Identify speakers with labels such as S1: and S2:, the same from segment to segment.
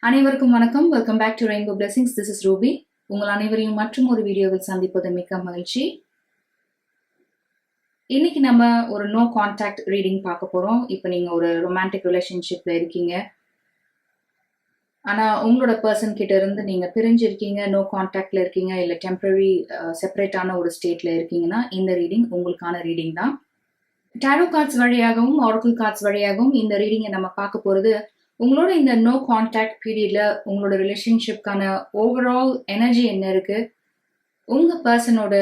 S1: அனைவருக்கும் வணக்கம். Welcome back to Rainbow Blessings. This is Ruby. உங்கள் அனைவரையும் மற்றும் ஒரு வீடியோவில் சந்திப்பது மிக்க மகிழ்ச்சி. இன்னைக்கு நம்ம ஒரு நோ கான்டாக்ட் ரீடிங் பார்க்க போறோம். இப்போ நீங்க ஒரு ரொமான்டிக் ரிலேஷன்ஷிப்ல இருக்கீங்க, ஆனா உங்களோட பர்சன் கிட்ட இருந்து நீங்க பிரிஞ்சிருக்கீங்க, நோ கான்டாக்ட்ல இருக்கீங்க, இல்ல டெம்பரரி செப்பரேட்டான ஒரு ஸ்டேட்ல இருக்கீங்கன்னா இந்த ரீடிங் உங்களுக்கான ரீடிங் தான். டாரோ கார்ட்ஸ் வழியாகவும் ஆரக்கிள் கார்ட்ஸ் வழியாகவும் இந்த ரீடிங்கை நம்ம பார்க்க போறது உங்களோட இந்த நோ கான்டாக்ட் பீரியட்ல உங்களோட ரிலேஷன்ஷிப்கான ஓவரால் எனர்ஜி என்ன இருக்கு, உங்க பர்சனோட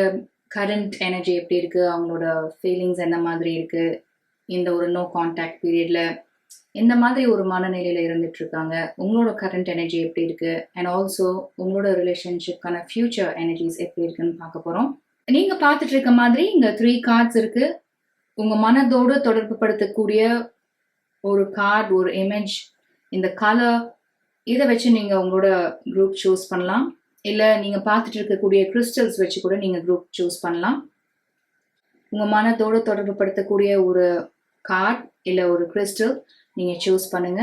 S1: கரண்ட் எனர்ஜி எப்படி இருக்கு, அவங்களோட ஃபீலிங்ஸ் என்ன மாதிரி இருக்கு, இந்த ஒரு நோ கான்டாக்ட் பீரியட்ல எந்த மாதிரி ஒரு மனநிலையில இருந்துட்டு இருக்காங்க, உங்களோட கரண்ட் எனர்ஜி எப்படி இருக்கு, அண்ட் ஆல்சோ உங்களோட ரிலேஷன்ஷிப்கான ஃபியூச்சர் எனர்ஜிஸ் எப்படி இருக்குன்னு பார்க்க போறோம். நீங்க பார்த்துட்டு இருக்க மாதிரி இங்க 3 கார்ட்ஸ் இருக்கு. உங்க மனதோடு தொடர்பு படுத்தக்கூடிய ஒரு கார்டு, ஒரு இமேஜ், இந்த கலர், இதை வச்சு நீங்க உங்களோட குரூப் சூஸ் பண்ணலாம். இல்லை நீங்க பார்த்துட்டு இருக்கக்கூடிய கிறிஸ்டல்ஸ் வச்சு கூட நீங்க குரூப் சூஸ் பண்ணலாம். உங்க மனதோடு தொடர்பு படுத்தக்கூடிய ஒரு கார்டு இல்லை ஒரு கிறிஸ்டல் நீங்க சூஸ் பண்ணுங்க.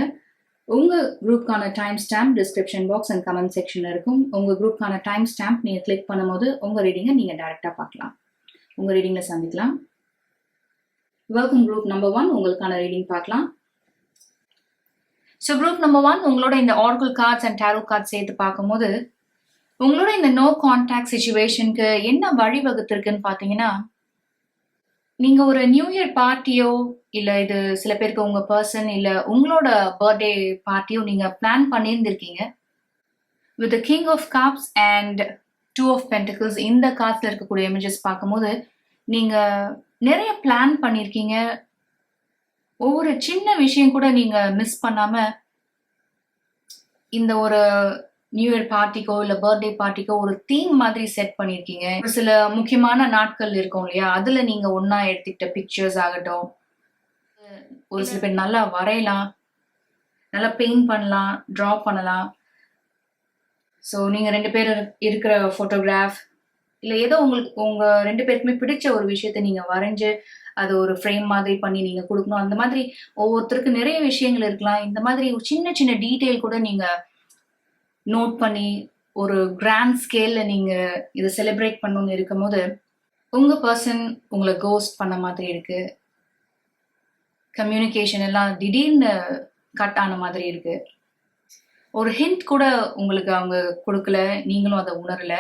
S1: உங்க குரூப்கான time stamp description box and comment செக்ஷன்ல இருக்கும். உங்க குரூப்கான டைம் ஸ்டாம்ப் நீங்க கிளிக் பண்ணும்போது உங்க ரீடிங்கை நீங்க டைரக்டா பார்க்கலாம். உங்க ரீடிங்ல சந்திக்கலாம். Welcome group number 1. உங்களுக்கான ரீடிங் பார்க்கலாம். ஸோ குரூப் நம்பர் 1 உங்களோட இந்த oracle cards and tarot cards சேர்த்து பார்க்கும்போது உங்களோட இந்த நோ கான்டாக்ட் சிச்சுவேஷனுக்கு என்ன வழிவகுத்திருக்குன்னு பார்த்தீங்கன்னா, நீங்க ஒரு நியூ இயர் பார்ட்டியோ இல்லை இது சில பேருக்கு உங்க பர்சன் இல்லை உங்களோட பர்த்டே பார்ட்டியோ நீங்க பிளான் பண்ணியிருந்திருக்கீங்க. With the king of cups and 2 of pentacles இந்த கார்ட்ஸ்ல இருக்கக்கூடிய இமேஜஸ் பார்க்கும்போது நீங்க நிறைய பிளான் பண்ணியிருக்கீங்க. ஒவ்வொரு சின்ன விஷயம் கூட நீங்க மிஸ் பண்ணாம இந்த ஒரு நியூ இயர் பார்ட்டிக்கோ இல்ல பர்த்டே பார்ட்டிக்கோ ஒரு தீம் மாதிரி செட் பண்ணிருக்கீங்க. ஒரு சில முக்கியமான நாட்கள் இருக்கும் இல்லையா, அதுல நீங்க ஒன்னா எடுத்துக்கிட்ட பிக்சர்ஸ் ஆகட்டும். ஒரு சில பேர் நல்லா வரையலாம், நல்லா பெயிண்ட் பண்ணலாம், டிரா பண்ணலாம். ஸோ நீங்க 2 பேர் இருக்கிற போட்டோகிராஃப் இல்ல ஏதோ உங்களுக்கு உங்க 2 பேருக்குமே பிடிச்ச ஒரு விஷயத்த நீங்க வரைஞ்சு அது ஒரு ஃப்ரேம் மாதிரி பண்ணி நீங்க கொடுக்கணும். அந்த மாதிரி ஒவ்வொருத்தருக்கு நிறைய விஷயங்கள் இருக்கலாம். இந்த மாதிரி சின்ன சின்ன டீட்டெயில் கூட நீங்க நோட் பண்ணி ஒரு கிராண்ட் ஸ்கேல்ல நீங்க இதை செலிப்ரேட் பண்ணணும்னு இருக்கும் போது உங்க பர்சன் உங்களை கோஸ்ட் பண்ண மாதிரி இருக்கு. கம்யூனிகேஷன் எல்லாம் திடீர்னு கட் ஆன மாதிரி இருக்கு. ஒரு ஹிண்ட் கூட உங்களுக்கு அவங்க கொடுக்கல, நீங்களும் அதை உணரல.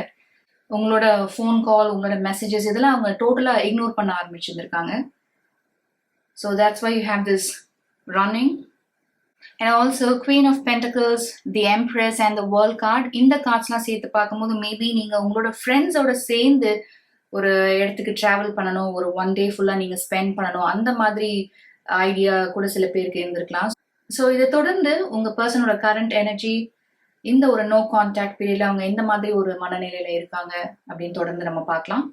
S1: உங்களோட ஃபோன் கால், உங்களோட மெசேஜஸ் இதெல்லாம் அவங்க டோட்டலா இக்னோர் பண்ண ஆரம்பிச்சிருந்திருக்காங்க. So that's why you have this running. And also queen of pentacles, the empress and the world card, இந்த கார்ட்ஸ்லாம் சேர்த்து பார்க்கும்போது மேபி நீங்க உங்களோட ஃப்ரெண்ட்ஸோட சேர்ந்து ஒரு இடத்துக்கு டிராவல் பண்ணணும், ஒரு 1 டே ஃபுல்லா நீங்க ஸ்பெண்ட் பண்ணணும், அந்த மாதிரி ஐடியா கூட சில பேருக்கு இருந்திருக்கலாம். ஸோ இதை தொடர்ந்து உங்க பர்சனோட கரண்ட் எனர்ஜி இந்த ஒரு நோ கான்டாக்ட் பீரியட்ல அவங்க எந்த மாதிரி ஒரு மனநிலையில இருக்காங்க அப்படின்னு தொடர்ந்து நம்ம பார்க்கலாம்.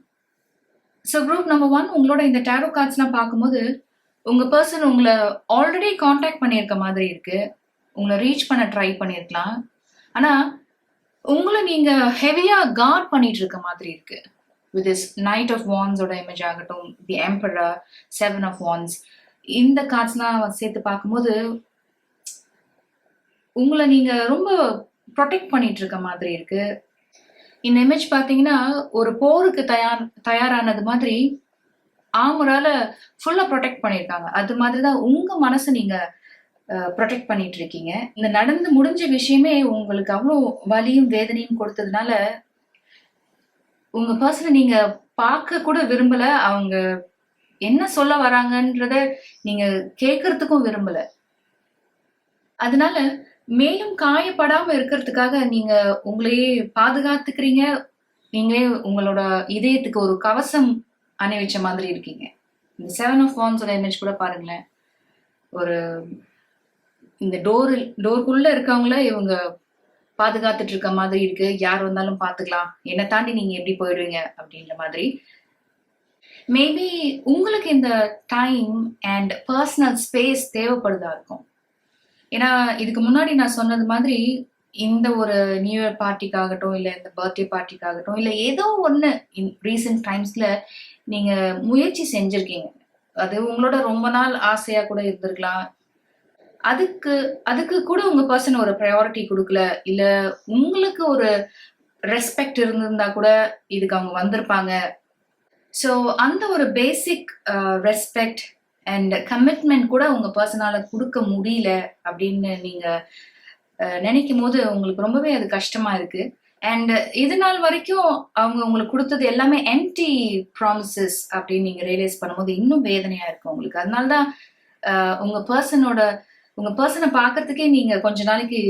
S1: ஸோ குரூப் நம்பர் 1 உங்களோட இந்த டாரோ கார்ட்ஸ்லாம் பார்க்கும்போது உங்க பர்சன் உங்களை ஆல்ரெடி கான்டாக்ட் பண்ணியிருக்க மாதிரி இருக்கு. உங்களை ரீச் பண்ண ட்ரை பண்ணியிருக்கலாம். ஆனா உங்களை நீங்க ஹெவியா கார்ட் பண்ணிட்டு இருக்க மாதிரி இருக்கு. வித் திஸ் நைட் ஆஃப் வான்ஸோட இமேஜ் ஆகட்டும், தி எம்பரர், 7 ஆஃப் வான்ஸ், இந்த கார்ட்ஸ்லாம் சேர்த்து பார்க்கும்போது உங்களை நீங்க ரொம்ப ப்ரொடெக்ட் பண்ணிட்டு இருக்க மாதிரி இருக்கு. இந்த இமேஜ் பார்த்தீங்கன்னா ஒரு போருக்கு தயாரானது மாதிரி ஆமரால ஃபுல்லா ப்ரொடெக்ட் பண்ணியிருக்காங்க. அது மாதிரி தான் உங்க மனசை நீங்க ப்ரொடெக்ட் பண்ணிட்டு இருக்கீங்க. இந்த நடந்து முடிஞ்ச விஷயமே உங்களுக்கு அவ்வளோ வலியும் வேதனையும் கொடுத்ததுனால உங்க பர்சனை நீங்க பார்க்க கூட விரும்பல. அவங்க என்ன சொல்ல வராங்கன்றத நீங்க கேட்கறதுக்கும் விரும்பல. அதனால மேலும் காயப்படாம இருக்கிறதுக்காக நீங்க உங்களையே பாதுகாத்துக்கிறீங்க. நீங்களே உங்களோட இதயத்துக்கு ஒரு கவசம் அணிவிச்ச மாதிரி இருக்கீங்க. இந்த 7 ஆஃப் வான்ஸோட இமேஜ் கூட பாருங்களேன். ஒரு இந்த டோருக்குள்ள இருக்கவங்கள இவங்க பாதுகாத்துட்டு இருக்க மாதிரி இருக்கு. யார் வந்தாலும் பார்த்துக்கலாம், என்னை தாண்டி நீங்க எப்படி போயிடுவீங்க அப்படின்ற மாதிரி. மேபி உங்களுக்கு இந்த டைம் அண்ட் பர்சனல் ஸ்பேஸ் தேவைப்படுதா இருக்கும். ஏன்னா இதுக்கு முன்னாடி நான் சொன்னது மாதிரி இந்த ஒரு நியூ இயர் பார்ட்டிக்காகட்டும், இல்லை இந்த பர்த்டே பார்ட்டிக்காகட்டும், இல்லை ஏதோ ஒன்று ரீசெண்ட் டைம்ஸ்ல நீங்க முயற்சி செஞ்சிருக்கீங்க. அது உங்களோட ரொம்ப நாள் ஆசையா கூட இருந்திருக்கலாம். அதுக்கு அதுக்கு கூட உங்க பர்சன் ஒரு ப்ரையாரிட்டி கொடுக்கல, இல்ல உங்களுக்கு ஒரு ரெஸ்பெக்ட் இருந்திருந்தா கூட இதுக்கு அவங்க வந்திருப்பாங்க. ஸோ அந்த ஒரு பேசிக் ரெஸ்பெக்ட் அண்ட் கமிட்மெண்ட் கூட உங்க பர்சனால கொடுக்க முடியல அப்படின்னு நீங்க நினைக்கும் போது உங்களுக்கு ரொம்பவே அது கஷ்டமா இருக்கு. அண்ட் இது நாள் வரைக்கும் அவங்க உங்களுக்கு கொடுத்தது எல்லாமே எம்டி ப்ராமிசஸ் அப்படின்னு நீங்க ரியலைஸ் பண்ணும்போது இன்னும் வேதனையா இருக்கு உங்களுக்கு. அதனாலதான் உங்க பர்சனை பார்க்கறதுக்கே நீங்க கொஞ்ச நாளைக்கு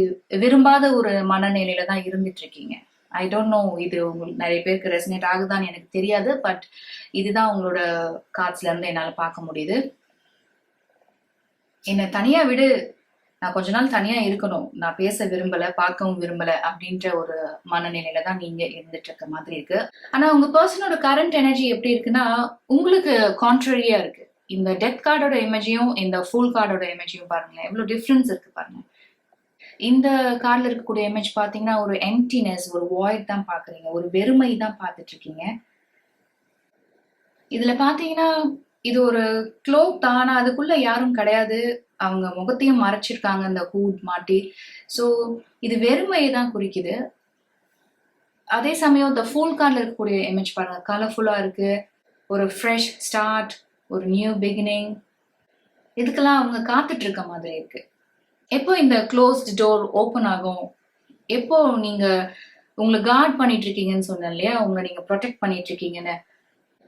S1: விரும்பாத ஒரு மனநிலையில தான் இருந்துட்டு இருக்கீங்க. ஐ டோன்ட் நோ இது உங்களுக்கு நிறைய பேருக்கு ரெசனேட் ஆகுதான்னு எனக்கு தெரியாது, பட் இதுதான் உங்களோட கார்ட்ஸ்ல இருந்து என்னால பார்க்க முடியுது. என்னை தனியா விடு, நான் கொஞ்ச நாள் தனியா இருக்கணும், நான் பேச விரும்பல, பார்க்கவும் விரும்பல அப்படின்ற ஒரு மனநிலையில தான் நீங்க இருந்துட்டு இருக்க மாதிரி இருக்கு. ஆனா உங்க பர்சனோட கரண்ட் எனர்ஜி எப்படி இருக்குன்னா உங்களுக்கு கான்ட்ரரியா இருக்கு. இந்த டெத் கார்டோட இமேஜையும் இந்த ஃபுல் கார்டோட இமேஜையும் பாருங்களேன், எவ்வளவு டிஃபரன்ஸ் இருக்கு பாருங்க. இந்த கார்டில் இருக்கக்கூடிய இமேஜ் பார்த்தீங்கன்னா ஒரு எம்டினஸ், ஒரு வாய்ட் தான் பார்க்குறீங்க, ஒரு வெறுமை தான் பார்த்துட்டு இருக்கீங்க. இதுல பார்த்தீங்கன்னா இது ஒரு க்ளோக் தான், ஆனால் அதுக்குள்ள யாரும் கிடையாது, அவங்க முகத்தையும் மறைச்சிருக்காங்க அந்த ஹூட் மாட்டி. ஸோ இது வெறுமையை தான் குறிக்குது. அதே சமயம் இந்த ஃபுல் கார்டில் இருக்கக்கூடிய இமேஜ் பாருங்க, கலர்ஃபுல்லாக இருக்கு, ஒரு ஃப்ரெஷ் ஸ்டார்ட், ஒரு நியூ பிகினிங், இதுக்கெல்லாம் அவங்க காத்துட்டு இருக்க மாதிரி இருக்கு. எப்போ இந்த க்ளோஸ்ட் டோர் ஓப்பன் ஆகும், எப்போ நீங்க உங்களை கார்ட் பண்ணிட்டு இருக்கீங்கன்னு சொன்னேன் இல்லையா, உங்களை நீங்க ப்ரொடெக்ட் பண்ணிட்டு இருக்கீங்கன்னு,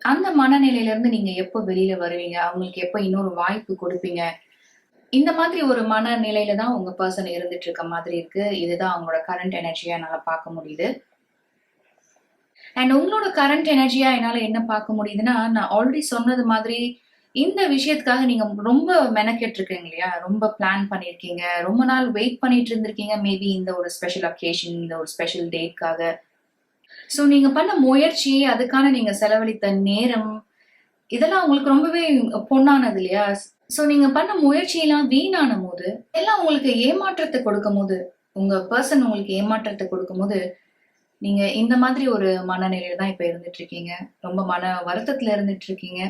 S1: அந்த மனநிலையில இருந்து நீங்க எப்போ வெளியில வருவீங்க, அவங்களுக்கு எப்போ இன்னொரு வாய்ப்பு கொடுப்பீங்க, இந்த மாதிரி ஒரு மனநிலையில தான் உங்க பர்சன் இருந்துட்டு இருக்க மாதிரி இருக்கு. இதுதான் அவங்களோட கரண்ட் எனர்ஜியா என்னால பார்க்க முடியுது. அண்ட் உங்களோட கரண்ட் எனர்ஜியா என்னால என்ன பார்க்க முடியுதுன்னா, நான் ஆல்ரெடி சொன்னது மாதிரி இந்த விஷயத்துக்காக நீங்க ரொம்ப மெனக்கெட்டு இருக்கீங்க இல்லையா, ரொம்ப பிளான் பண்ணிருக்கீங்க, ரொம்ப நாள் வெயிட் பண்ணிட்டு இருந்திருக்கீங்க, மேபி இந்த ஒரு ஸ்பெஷல் அக்கேஷன், இந்த ஒரு ஸ்பெஷல் டேட்காக. ஸோ நீங்க பண்ண முயற்சி, அதுக்கான நீங்க செலவழித்த நேரம், இதெல்லாம் உங்களுக்கு ரொம்பவே பொண்ணானது இல்லையா. ஸோ நீங்க பண்ண முயற்சியெல்லாம் வீணான போது, எல்லாம் உங்களுக்கு ஏமாற்றத்தை கொடுக்கும் போது, உங்க பர்சன் உங்களுக்கு ஏமாற்றத்தை கொடுக்கும் போது, நீங்க இந்த மாதிரி ஒரு மனநிலையில தான் இப்ப இருந்துட்டு இருக்கீங்க, ரொம்ப மன வருத்தத்துல இருந்துட்டு இருக்கீங்க.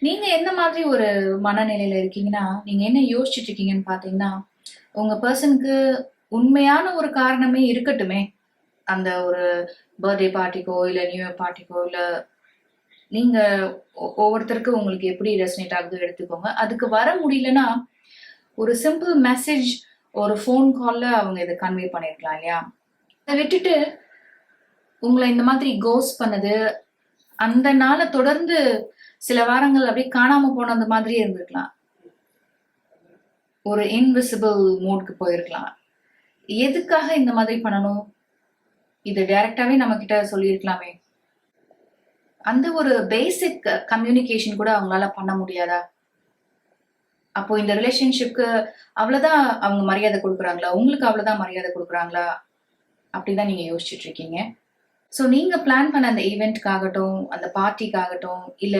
S1: நீங்க எந்த மாதிரி ஒரு மனநிலையில இருக்கீங்கன்னா, நீங்க என்ன யோசிச்சுட்டு இருக்கீங்கன்னு பாத்தீங்கன்னா, உங்க பர்சனுக்கு உண்மையான ஒரு காரணமே இருக்கட்டுமே, அந்த ஒரு பர்த்டே பார்ட்டிக்கோ இல்ல நியூ இயர் பார்ட்டிக்கோ, இல்ல நீங்க ஒவ்வொருத்தருக்கு உங்களுக்கு எப்படி ரெசனேட் ஆகுதோ எடுத்துக்கோங்க. அதுக்கு வர முடியலன்னா ஒரு சிம்பிள் மெசேஜ், ஒரு ஃபோன் கால்ல அவங்க இதை கன்வே பண்ணிருக்கலாம் இல்லையா. அதை விட்டுட்டு உங்களை இந்த மாதிரி கோஸ் பண்ணது, அந்த நாளை தொடர்ந்து சில வாரங்கள் அப்படியே காணாம போனது மாதிரியே இருந்திருக்கலாம், ஒரு இன்விசிபிள் மோட்க்கு போயிருக்கலாம். எதுக்காக இந்த மாதிரி பண்ணணும், இது டைரக்டாவே நம்ம கிட்ட சொல்லியிருக்கலாமே. அந்த ஒரு பேசிக் கம்யூனிகேஷன் கூட அவங்களால பண்ண முடியாதா? அப்போ இந்த ரிலேஷன்ஷிப்க்கு அவ்வளவுதான் அவங்க மரியாதை கொடுக்குறாங்களா, உங்களுக்கு அவ்வளவுதான் மரியாதை கொடுக்குறாங்களா, அப்படிதான் நீங்க யோசிச்சுட்டு இருக்கீங்க. ஸோ நீங்க பிளான் பண்ண அந்த ஈவெண்ட்காகட்டும், அந்த பார்ட்டிக்காகட்டும், இல்ல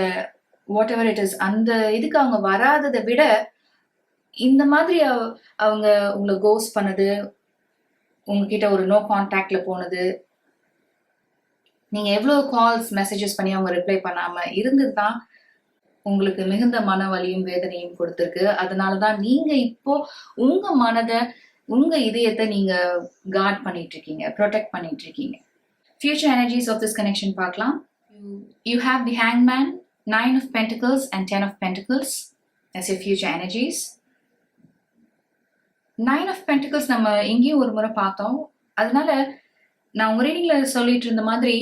S1: வாட் எவர் இட் இஸ், அந்த இதுக்கு அவங்க வராததை விட இந்த மாதிரி அவங்க உங்களை கோஸ் பண்ணது, உங்ககிட்ட ஒரு நோ கான்டாக்ட்ல போனது, நீங்க எவ்வளவு கால்ஸ் மெசேஜஸ் பண்ணி அவங்க ரிப்ளை பண்ணாம இருந்ததுதான் உங்களுக்கு மிகுந்த மன வலியும் வேதனையும் கொடுத்திருக்கு. அதனாலதான் நீங்க இப்போ உங்க மனதை, உங்க இதயத்தை நீங்க கார்ட் பண்ணிட்டு இருக்கீங்க, ப்ரொடெக்ட் பண்ணிட்டு இருக்கீங்க. Future energies of this connection பார்க்கலாம். You have the Hangman, 9 of Pentacles and 10 of Pentacles as your future energies. 9 of Pentacles நம்ம இங்கேயும் ஒரு முறை பார்த்தோம். அதனால நான் உங்க ரீடிங்ல சொல்லிட்டு இருந்த மாதிரி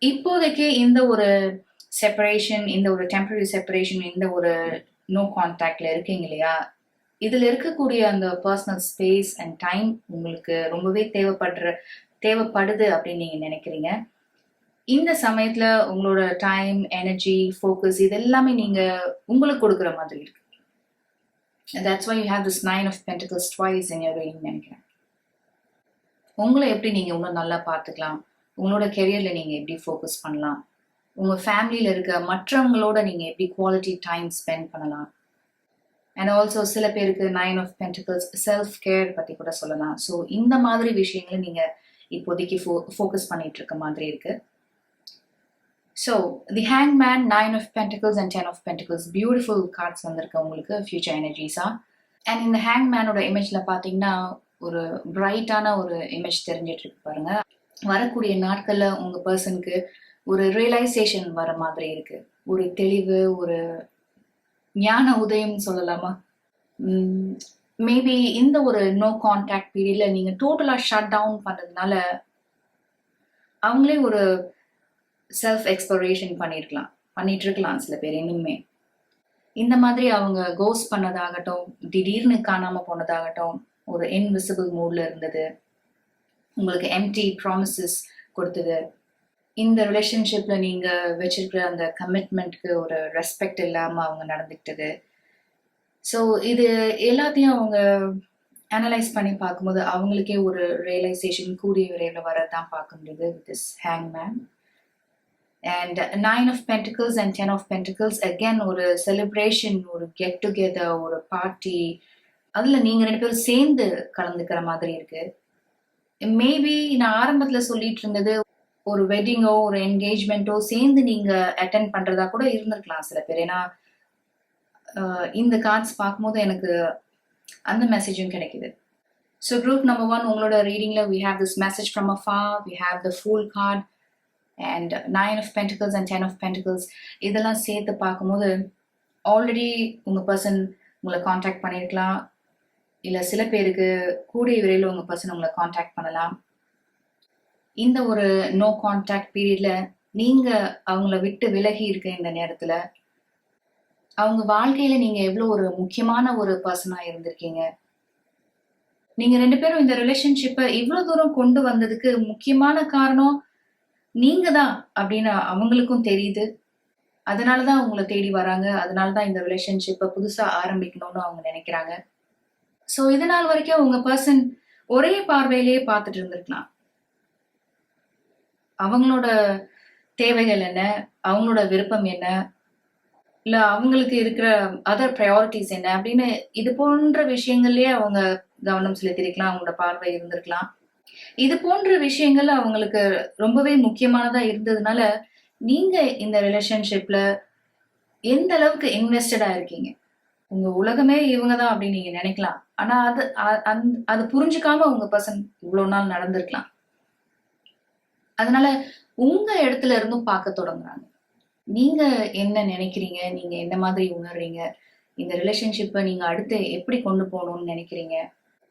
S1: இப்போதைக்கு இந்த ஒரு செப்பரேஷன், இந்த ஒரு டெம்பரரி செப்பரேஷன், இந்த ஒரு நோ கான்டாக்ட்ல இருக்கீங்க இல்லையா, இதுல இருக்கக்கூடிய அந்த பர்சனல் ஸ்பேஸ் அண்ட் டைம் உங்களுக்கு ரொம்பவே தேவைப்படுது அப்படின்னு நீங்க நினைக்கிறீங்க. இந்த சமயத்துல உங்களோட டைம், எனர்ஜி, ஃபோக்கஸ் இதெல்லாமே நீங்க உங்களுக்கு கொடுக்குற மாதிரி இருக்கு. That's why you have this 9 of Pentacles twice in your reading நினைக்கிறேன். உங்களை எப்படி நீங்க இன்னும் நல்லா பார்த்துக்கலாம், உங்களோட கெரியர்ல நீங்க எப்படி ஃபோக்கஸ் பண்ணலாம், உங்க ஃபேமிலியில இருக்க மற்றவங்களோட நீங்க எப்படி குவாலிட்டி டைம் ஸ்பெண்ட் பண்ணலாம். அண்ட் ஆல்சோ சில பேருக்கு 9 of Pentacles செல்ஃப் கேர் பத்தி கூட சொல்லலாம். ஸோ இந்த மாதிரி விஷயங்களை நீங்க இப்போதைக்கு ஃபோக்கஸ் பண்ணிட்டு இருக்க மாதிரி இருக்கு. ஸோ தி ஹேங்மேன், 9 of Pentacles and 10 of Pentacles, beautiful cards வந்திருக்கு உங்களுக்கு ஃபியூச்சர் எனர்ஜிஸா. அண்ட் இந்த ஹேங்மேனோட இமேஜ்ல பாத்தீங்கன்னா ஒரு பிரைட்டான ஒரு இமேஜ் தெரிஞ்சிட்டு இருக்கு பாருங்க. வரக்கூடிய நாட்கள்ல உங்க பர்சனுக்கு ஒரு ரியலைசேஷன் வர மாதிரி இருக்கு. ஒரு தெளிவு, ஒரு ஞான உதயம் சொல்லலாமா? மேபி இந்த ஒரு நோ கான்டாக்ட் பீரியட்ல நீங்க டோட்டலா ஷட் டவுன் பண்றதுனால அவங்களே ஒரு செல்ஃப் எக்ஸ்ப்ளோரேஷன் பண்ணிட்டு இருக்கலாம் சில பேர் இன்னுமே. இந்த மாதிரி அவங்க கோஸ் பண்ணதாகட்டும், திடீர்னு காணாம போனதாகட்டும், ஒரு இன்விசிபிள் மூட்ல இருந்தது, உங்களுக்கு எம்டி ப்ராமிசஸ் கொடுத்தது, இந்த ரிலேஷன்ஷிப்ல நீங்க வச்சிருக்கிற அந்த கமிட்மெண்ட்க்கு ஒரு ரெஸ்பெக்ட் இல்லாம அவங்க நடந்துக்கிட்டது. ஸோ இது எல்லாத்தையும் அவங்க அனலைஸ் பண்ணி பார்க்கும்போது அவங்களுக்கே ஒரு ரியலைசேஷன் கூடிய விரைவில் வரதான் பார்க்க முடியுது வித் திஸ் ஹேங்மேன். And 9 of Pentacles and 10 of Pentacles again ஒரு செலிப்ரேஷன், ஒரு கெட் டுகெதர், ஒரு பார்ட்டி, அதுல நீங்க 2 பேரும் சேர்ந்து கலந்துக்கிற மாதிரி இருக்கு. மேபி நான் ஆரம்பத்துல சொல்லிட்டு இருந்தது ஒரு வெட்டிங்கோ ஒரு என்கேஜ்மெண்ட்டோ சேர்ந்து நீங்க அட்டென்ட் பண்றதா கூட இருந்திருக்கலாம் சில பேர். ஏன்னா இந்த கார்ட்ஸ் பார்க்கும்போது எனக்கு அந்த மெசேஜும் கிடைக்குது. ஸோ குரூப் நம்பர் 1 உங்களோட ரீடிங்ல we have this message from afar, we have the Fool card and 9 of Pentacles and 10 of Pentacles. இதெல்லாம் சேர்த்து பார்க்கும்போது ஆல்ரெடி உங்க பர்சன் உங்களை காண்டாக்ட் பண்ணியிருக்கலாம், இல்லை சில பேருக்கு கூடிய விரைவில் உங்க பர்சன் உங்களை காண்டாக்ட் பண்ணலாம். இந்த ஒரு நோ கான்டாக்ட் பீரியட்ல நீங்க அவங்கள விட்டு விலகி இருக்க இந்த நேரத்துல அவங்க வாழ்க்கையில நீங்க எவ்வளவு ஒரு முக்கியமான ஒரு பர்சனா இருந்திருக்கீங்க. நீங்க 2 பேரும் இந்த ரிலேஷன்ஷிப்பை இவ்வளவு தூரம் கொண்டு வந்ததுக்கு முக்கியமான காரணம் நீங்க தான் அப்படின்னு அவங்களுக்கும் தெரியுது. அதனாலதான் உங்களை தேடி வராங்க. அதனாலதான் இந்த ரிலேஷன்ஷிப்பை புதுசா ஆரம்பிக்கணும்னு அவங்க நினைக்கிறாங்க. ஸோ இது நாள் வரைக்கும் உங்க பர்சன் ஒரே பார்வையிலேயே பார்த்துட்டு இருந்திருக்கலாம். அவங்களோட தேவைகள் என்ன, அவங்களோட விருப்பம் என்ன, இல்ல அவங்களுக்கு இருக்கிற அதர் ப்ரையாரிட்டிஸ் என்ன அப்படின்னு இது போன்ற விஷயங்கள்லயே அவங்க கவனம் செலுத்திருக்கலாம், அவங்களோட பார்வை இருந்திருக்கலாம். இது போன்ற விஷயங்கள் அவங்களுக்கு ரொம்பவே முக்கியமானதா இருந்ததுனால நீங்க இந்த ரிலேஷன்ஷிப்ல எந்த அளவுக்கு இன்வெஸ்டடா இருக்கீங்க. உங்க உலகமே இவங்கதான் அப்படின்னு நீங்க நினைக்கலாம். ஆனா அது புரிஞ்சுக்காம உங்க பர்சன் இவ்வளவு நாள் நடந்திருக்கலாம். அதனால உங்க இடத்துல இருந்தும் பார்க்க தொடங்குறாங்க. நீங்க என்ன நினைக்கிறீங்க, நீங்க என்ன மாதிரி உணர்றீங்க, இந்த ரிலேஷன்ஷிப்பை நீங்க அடுத்து எப்படி கொண்டு போகணும்னு நினைக்கிறீங்க,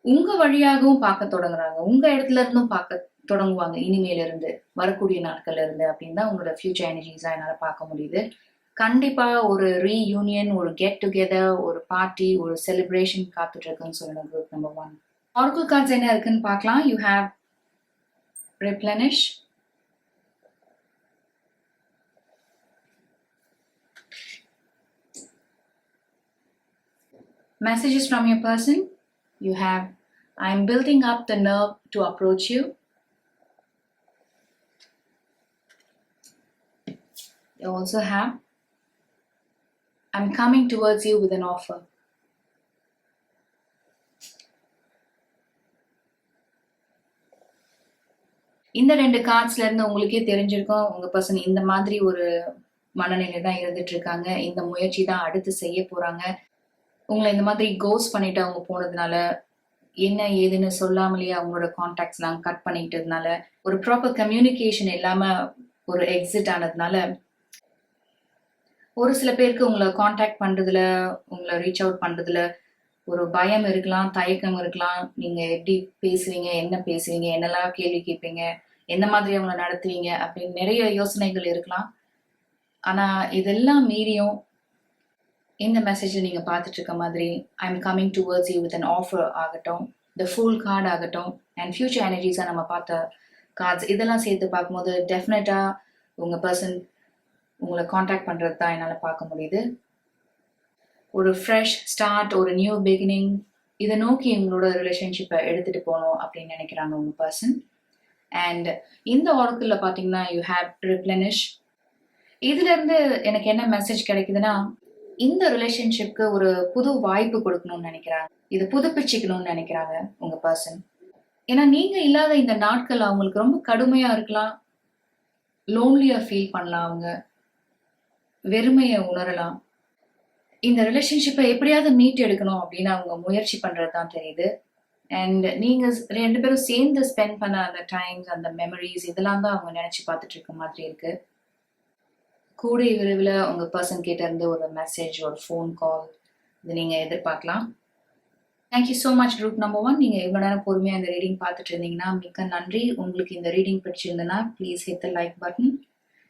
S1: உங்க வழியாகவும் பார்க்க தொடங்குறாங்க. உங்க இடத்துல இருந்தும் பார்க்க தொடங்குவாங்க இனிமேல இருந்து, வரக்கூடிய நாட்கள்ல இருந்து அப்படின்னு தான் உங்களோட ஃபியூச்சர் எனர்ஜிஸா என்னால பார்க்க முடியுது. கண்டிப்பா ஒரு ரீயூனியன், ஒரு கெட் டுகெதர், ஒரு பார்ட்டி, ஒரு செலிப்ரேஷன் காத்துட்டு இருக்குன்னு சொல்லணும் குரூப் நம்பர் 1. ஆரக்கிள் கார்ட்ஸ் என்ன இருக்குன்னு பார்க்கலாம். You have replenish, messages from your person. You have I'm building up the nerve to approach you. You also have I'm coming towards you with an offer. இந்த 2 கார்ட்ஸ்ல இருந்து உங்களுக்கே தெரிஞ்சிருக்கும் உங்க person இந்த மாதிரி ஒரு மனநிலை தான் இருந்துட்டு இருக்காங்க. இந்த முயற்சி தான் அடுத்து செய்ய போறாங்க. உங்களை இந்த மாதிரி கோஸ் பண்ணிட்டு அவங்க போனதுனால, என்ன ஏதுன்னு சொல்லாமலேயே அவங்களோட கான்டாக்ட்ஸ் எல்லாம் கட் பண்ணிக்கிட்டதுனால, ஒரு ப்ராப்பர் கம்யூனிகேஷன் இல்லாம ஒரு எக்ஸிட் ஆனதுனால, ஒரு சில பேருக்கு உங்களை கான்டாக்ட் பண்றதுல, உங்களை ரீச் அவுட் பண்றதுல ஒரு பயம் இருக்கலாம், தயக்கம் இருக்கலாம். நீங்க எப்படி பேசுவீங்க, என்ன பேசுவீங்க, என்னெல்லாம் கேள்வி கேட்பீங்க, என்ன மாதிரி அவங்கள நடத்துவீங்க அப்படின்னு நிறைய யோசனைகள் இருக்கலாம். ஆனா இதெல்லாம் மீறியும் இந்த மெசேஜை நீங்க பார்த்துட்டு இருக்க மாதிரி I'm coming towards you with an offer ஆகட்டும், த ஃபுல் கார்டு ஆகட்டும், அண்ட் ஃபியூச்சர் எனர்ஜிஸா நம்ம பார்த்த கார்ட்ஸ் இதெல்லாம் சேர்த்து பார்க்கும்போது டெஃபினட்டா உங்க பர்சன் உங்களை காண்டாக்ட் பண்றது தான் என்னால் பார்க்க முடியுது. ஒரு ஃப்ரெஷ் ஸ்டார்ட், ஒரு நியூ பிகினிங், இதை நோக்கி உங்களோட ரிலேஷன்ஷிப்பை எடுத்துட்டு போகணும் அப்படின்னு நினைக்கிறாங்க உங்க பர்சன். அண்ட் இந்த ஆரக்கிள்ல பார்த்தீங்கன்னா யூ ஹேவ் ரிப்ளனிஷ். இதுல இருந்து எனக்கு என்ன மெசேஜ் கிடைக்குதுன்னா, இந்த ரிலேஷன்ஷிப்க்கு ஒரு புது வாய்ப்பு கொடுக்கணும்னு நினைக்கிறாங்க, இது புதுப்பிச்சுக்கணும்னு நினைக்கிறாங்க உங்க பர்சன். ஏன்னா நீங்க இல்லாத இந்த நாட்கள் அவங்களுக்கு ரொம்ப கடுமையா இருக்கலாம், லோன்லியா ஃபீல் பண்ணலாம், அவங்க வெறுமையை உணரலாம். இந்த ரிலேஷன்ஷிப்பை எப்படியாவது மீட் எடுக்கணும் அப்படின்னு அவங்க முயற்சி பண்றது தான் தெரியுது. அண்ட் நீங்க ரெண்டு பேரும் சேர்ந்து ஸ்பெண்ட் பண்ண அந்த டைம்ஸ், அந்த மெமரிஸ் இதெல்லாம் தான் அவங்க நினைச்சு பார்த்துட்டு இருக்க மாதிரி இருக்கு. கூடிய விரைவில் உங்க பர்சன் கிட்ட இருந்து ஒரு மெசேஜ், ஒரு ஃபோன் கால் இது நீங்க எதிர்பார்க்கலாம். Thank you so much group number 1. நீங்க இவ்வளோ நேரம் பொறுமையாக இந்த ரீடிங் பார்த்துட்டு இருந்தீங்கன்னா மிக்க நன்றி. உங்களுக்கு இந்த ரீடிங் பிடிச்சிருந்ததுன்னா please hit the like button.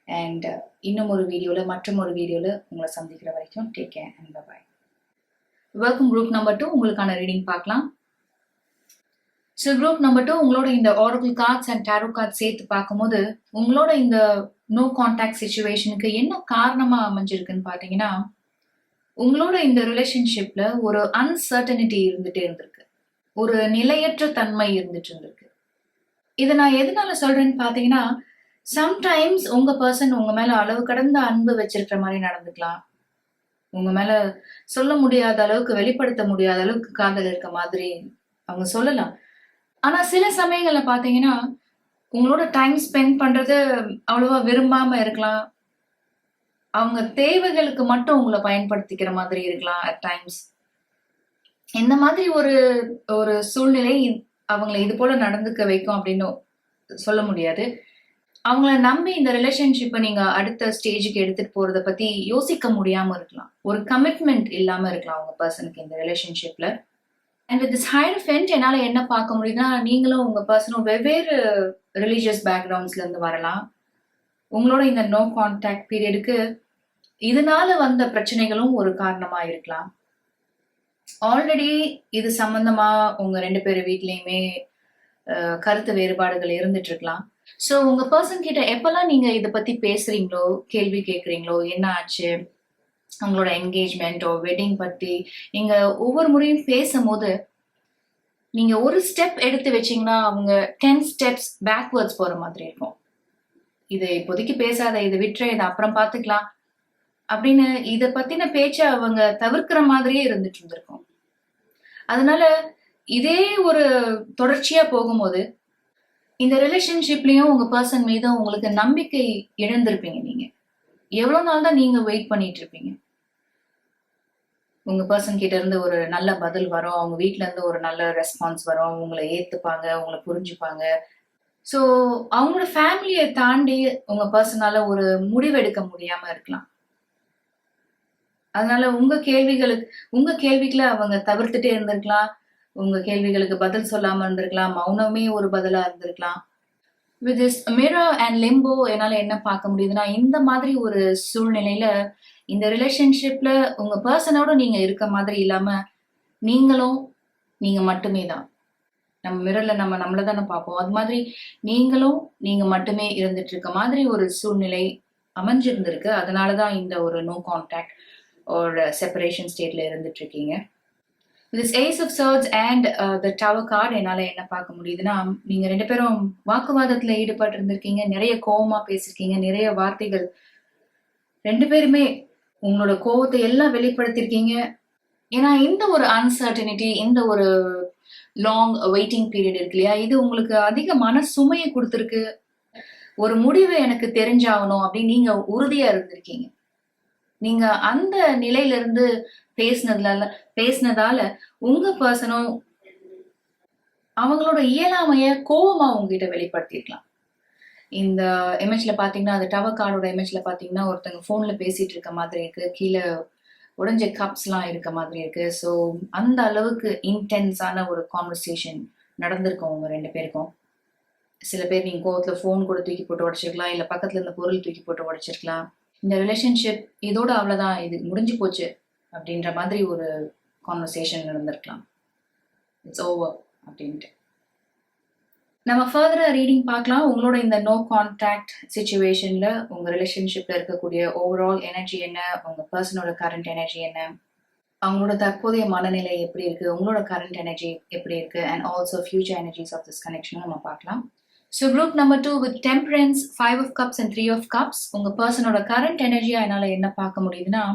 S1: And இன்னும் ஒரு வீடியோவில், மற்றும் ஒரு வீடியோவில் உங்களை சந்திக்கிற வரைக்கும் take care and bye. Welcome group number 2. உங்களுக்கான ரீடிங் பார்க்கலாம். ஸோ குரூப் நம்பர் 2, உங்களோட இந்த oracle cards and tarot cards சேர்த்து பார்க்கும்போது உங்களோட இந்த நோ கான்டாக்ட் சிச்சுவேஷனுக்கு என்ன காரணமா அமைஞ்சிருக்குன்னு பார்த்தீங்கன்னா, உங்களோட இந்த ரிலேஷன்ஷிப்ல ஒரு அன்சர்டனிட்டி இருந்துட்டே இருந்திருக்கு, ஒரு நிலையற்ற தன்மை இருந்துட்டு இருந்திருக்கு. இதை நான் எதனால சொல்றேன்னு பார்த்தீங்கன்னா, சம்டைம்ஸ் உங்க பர்சன் உங்க மேல அளவு கடந்த அன்பு வச்சிருக்கிற மாதிரி நடந்துக்கலாம். உங்க மேல சொல்ல முடியாத அளவுக்கு, வெளிப்படுத்த முடியாத அளவுக்கு காதல் இருக்க மாதிரி அவங்க சொல்லலாம். ஆனா சில சமயங்கள்ல பாத்தீங்கன்னா உங்களோட டைம் ஸ்பெண்ட் பண்றது அவ்வளவா விரும்பாம இருக்கலாம். அவங்க தேவைகளுக்கு மட்டும் உங்களை பயன்படுத்திக்கிற மாதிரி இருக்கலாம் அட் டைம்ஸ். இந்த மாதிரி ஒரு ஒரு சூழ்நிலை அவங்களை இது போல நடந்துக்க வைக்கும் அப்படின்னு சொல்ல முடியாது. அவங்கள நம்பி இந்த ரிலேஷன்ஷிப்பை நீங்க அடுத்த ஸ்டேஜுக்கு எடுத்துட்டு போறத பத்தி யோசிக்க முடியாம இருக்கலாம். ஒரு கமிட்மெண்ட் இல்லாம இருக்கலாம் உங்க பர்சனுக்கு இந்த ரிலேஷன்ஷிப்ல. அண்ட் வித் திஸ் ஹையரஃபென்ட் என்னால என்ன பார்க்க முடியுதுன்னா, நீங்களும் உங்க பர்சனும் வெவ்வேறு ரிலீஜியஸ் பேக்ரவுண்ட்ஸ்ல இருந்து வரலாம். உங்களோட இந்த நோ கான்டாக்ட் பீரியடுக்கு இதனால வந்த பிரச்சனைகளும் ஒரு காரணமா இருக்கலாம். ஆல்ரெடி இது சம்பந்தமா உங்க 2 பேர் வீட்லயுமே கருத்து வேறுபாடுகள் இருந்துட்டு இருக்கலாம். ஸோ உங்க பர்சன் கிட்ட எப்பெல்லாம் நீங்க இதை பத்தி பேசுறீங்களோ, கேள்வி கேட்குறீங்களோ, என்ன ஆச்சு அவங்களோட என்கேஜ்மெண்ட் ஓ வெட்டிங் பத்தி நீங்க ஒவ்வொரு முறையும் பேசும்போது நீங்க ஒரு ஸ்டெப் எடுத்து வச்சீங்கன்னா அவங்க 10 ஸ்டெப்ஸ் பேக்வர்ட்ஸ் போற மாதிரி இருக்கும். இதை இப்போதைக்கு பேசாத, இதை விட்டுற, இதை அப்புறம் பார்த்துக்கலாம் அப்படின்னு இதை பத்தின பேச்ச அவங்க தவிர்க்கிற மாதிரியே இருந்துட்டு இருந்திருக்கும். அதனால இதே ஒரு தொடர்ச்சியா போகும்போது இந்த ரிலேஷன்ஷிப்லயும் உங்க பர்சன் மீது உங்களுக்கு நம்பிக்கை இழந்திருப்பீங்க. நீங்க எவ்வளவு நாள் தான் நீங்க வெயிட் பண்ணிட்டு இருப்பீங்க? உங்க பர்சன் கிட்ட இருந்து ஒரு நல்ல பதில் வரும், அவங்க வீட்ல இருந்து ஒரு நல்ல ரெஸ்பான்ஸ் வரும், உங்களை ஏத்துப்பாங்க, உங்களை புரிஞ்சுப்பாங்க. ஸோ அவங்களோட ஃபேமிலியை தாண்டி உங்க பர்சனால ஒரு முடிவெடுக்க முடியாம இருக்கலாம். அதனால உங்க கேள்விகளை அவங்க தவிர்த்துட்டே இருந்திருக்கலாம். உங்க கேள்விகளுக்கு பதில் சொல்லாம இருந்திருக்கலாம். மௌனமே ஒரு பதிலா இருந்திருக்கலாம். With this mirror and limbo என்னால என்ன பார்க்க முடியுதுன்னா, இந்த மாதிரி ஒரு சூழ்நிலையில இந்த ரிலேஷன்ஷிப்ல உங்க பர்சனோட நீங்க இருக்க மாதிரி இல்லாம நீங்க மட்டுமே தான். நம்ம மிரர்ல நம்மள தானே பார்ப்போம். அது மாதிரி நீங்க மட்டுமே இருந்துட்டு இருக்க மாதிரி ஒரு சூழ்நிலை அமைஞ்சிருந்திருக்கு. அதனாலதான் இந்த ஒரு நோ கான்டாக்ட் ஒரு செப்பரேஷன் ஸ்டேட்ல இருந்துட்டு இருக்கீங்க. This Ace of Swords and the Tower card என்னால என்ன பார்க்க முடியுதுன்னா, நீங்க 2 பேரும் வாக்குவாதத்துல ஈடுபட்டு இருந்திருக்கீங்க, நிறைய கோவமா பேசிருக்கீங்க, நிறைய வார்த்தைகள் 2 பேருமே உங்களோட கோவத்தை எல்லாம் வெளிப்படுத்திருக்கீங்க. ஏன்னா இந்த ஒரு அன்சர்டனிட்டி, இந்த ஒரு லாங் வெயிட்டிங் பீரியட் இருக்கு இல்லையா, இது உங்களுக்கு அதிக மன சுமையை கொடுத்துருக்கு. ஒரு முடிவு எனக்கு தெரிஞ்சாகணும் அப்படின்னு நீங்க உறுதியா இருந்திருக்கீங்க. நீங்க அந்த நிலையில இருந்து பேசினதால உங்க பர்சனும் அவங்களோட இயலாமைய கோவமா உங்ககிட்ட வெளிப்படுத்திருக்கலாம். இந்த இமேஜ்ல பாத்தீங்கன்னா, அந்த டவர் கார்டோட இமேஜ்ல பாத்தீங்கன்னா ஒருத்தங்க போன்ல பேசிட்டு இருக்க மாதிரி இருக்கு, கீழே உடைஞ்ச கப்ஸ் எல்லாம் இருக்க மாதிரி இருக்கு. ஸோ அந்த அளவுக்கு இன்டென்ஸான ஒரு கான்வர்சேஷன் நடந்திருக்கும் உங்க 2 பேருக்கும். சில பேர் நீங்க கோவத்துல போன் கூட தூக்கி போட்டு உடைச்சிருக்கலாம், இல்ல பக்கத்துல இருந்த பொருள் தூக்கி போட்டு உடைச்சிருக்கலாம். இந்த ரிலேஷன்ஷிப் இதோட அவ்வளவுதான், இது முடிஞ்சு போச்சு அப்படின்ற மாதிரி ஒரு கான்வர்சேஷன் நடந்திருக்கலாம். இட்ஸ் ஓவர் அப்படின்ட்டு. நம்ம ஃபர்தரா ரீடிங் பார்க்கலாம். உங்களோட இந்த நோ கான்டாக்ட் சிச்சுவேஷன்ல உங்க ரிலேஷன்ஷிப்ல இருக்கக்கூடிய ஓவரால் எனர்ஜி என்ன, உங்க பர்சனோட கரண்ட் எனர்ஜி என்ன, அவங்களோட தற்போதைய மனநிலை எப்படி இருக்கு, உங்களோட கரண்ட் எனர்ஜி எப்படி இருக்கு, and also future energies of this connection நம்ம பார்க்கலாம். So group number 2 with temperance, 5 of cups and 3 of cups. உங்க பர்சனோட கரண்ட் எனர்ஜியா என்னால என்ன பார்க்க முடியுதுன்னா,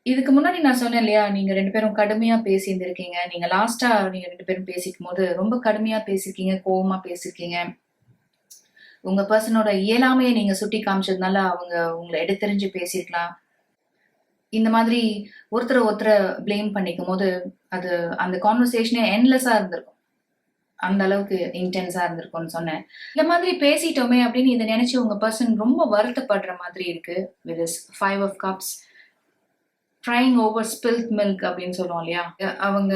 S1: இதுக்கு முன்னாடி நான் சொன்னேன் இல்லையா, நீங்க 2 பேரும் கடுமையா பேசியிருந்திருக்கீங்க. நீங்க லாஸ்டா நீங்க 2 பேரும் பேசிக்கும் போது ரொம்ப கடுமையா பேசியிருக்கீங்க, கோவமா பேசியிருக்கீங்க. உங்க பர்சனோட இயலாமையை நீங்க சுட்டி காமிச்சதுனால அவங்க உங்களை எடுத்தெறிஞ்சு பேசியிருக்கலாம். இந்த மாதிரி ஒருத்தரை ப்ளேம் பண்ணிக்கும் போது அது அந்த கான்வர்சேஷனே என்லெஸ்ஸா இருந்திருக்கும். அந்த அளவுக்கு இன்டென்ஸா இருந்திருக்கும்னு சொன்னேன். இந்த மாதிரி பேசிட்டோமே அப்படின்னு இதை நினைச்சு உங்க பர்சன் ரொம்ப வருத்தப்படுற மாதிரி இருக்கு. With this 5 of Cups, trying over ஸ்பில்ட் milk அப்படின்னு சொல்லுவோம் இல்லையா? அவங்க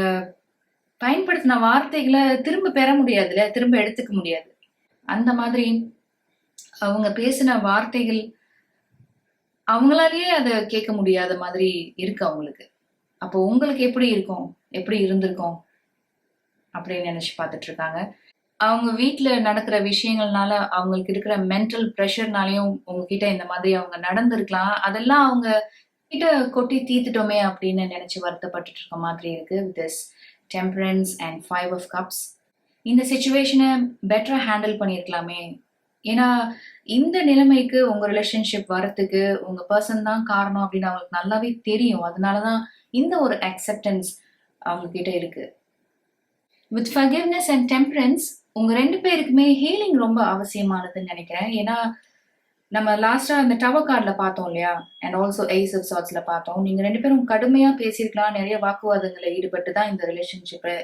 S1: பயன்படுத்தின வார்த்தைகளை திரும்ப பெற முடியாதுல்ல, திரும்ப எடுத்துக்க முடியாது. அந்த மாதிரி அவங்க பேசின வார்த்தைகள் அவங்களாலேயே அதை கேட்க முடியாத மாதிரி இருக்கு அவங்களுக்கு. அப்போ உங்களுக்கு எப்படி இருக்கும், எப்படி இருந்திருக்கும் அப்படின்னு நினைச்சு பார்த்துட்டு இருக்காங்க. அவங்க வீட்டுல நடக்கிற விஷயங்கள்னால அவங்களுக்கு இருக்கிற மென்டல் ப்ரெஷர்னாலையும் உங்ககிட்ட இந்த மாதிரி அவங்க நடந்திருக்கலாம். அதெல்லாம் அவங்க கிட்ட கொட்டி தீத்துட்டோமே அப்படின்னு நினைச்சு வருத்தப்பட்டுட்டு இருக்க மாதிரி இருக்கு. With this temperance and 5 of Cups, இந்த சுச்சுவேஷனை பெட்டரா ஹேண்டில் பண்ணியிருக்கலாமே. ஏன்னா இந்த நிலைமைக்கு உங்க ரிலேஷன்ஷிப் வரத்துக்கு உங்க பர்சன் தான் காரணம் அப்படின்னு அவங்களுக்கு நல்லாவே தெரியும். அதனாலதான் இந்த ஒரு அக்செப்டன்ஸ் அவங்க கிட்ட இருக்கு. வித் ஃபர்கிவ்னஸ் அண்ட் டெம்பரன்ஸ் உங்க 2 பேருக்குமே ஹீலிங் ரொம்ப அவசியமானதுன்னு நினைக்கிறேன். ஏன்னா நம்ம லாஸ்டா அந்த டவர் கார்ட்ல பார்த்தோம் இல்லையா, அண்ட் ஆல்சோ Ace of Swordsல பார்த்தோம். நீங்க 2 பேரும் கடுமையா பேசியிருக்கலாம், நிறைய வாக்குவாதங்களை ஈடுபட்டு தான் இந்த ரிலேஷன்ஷிப்பை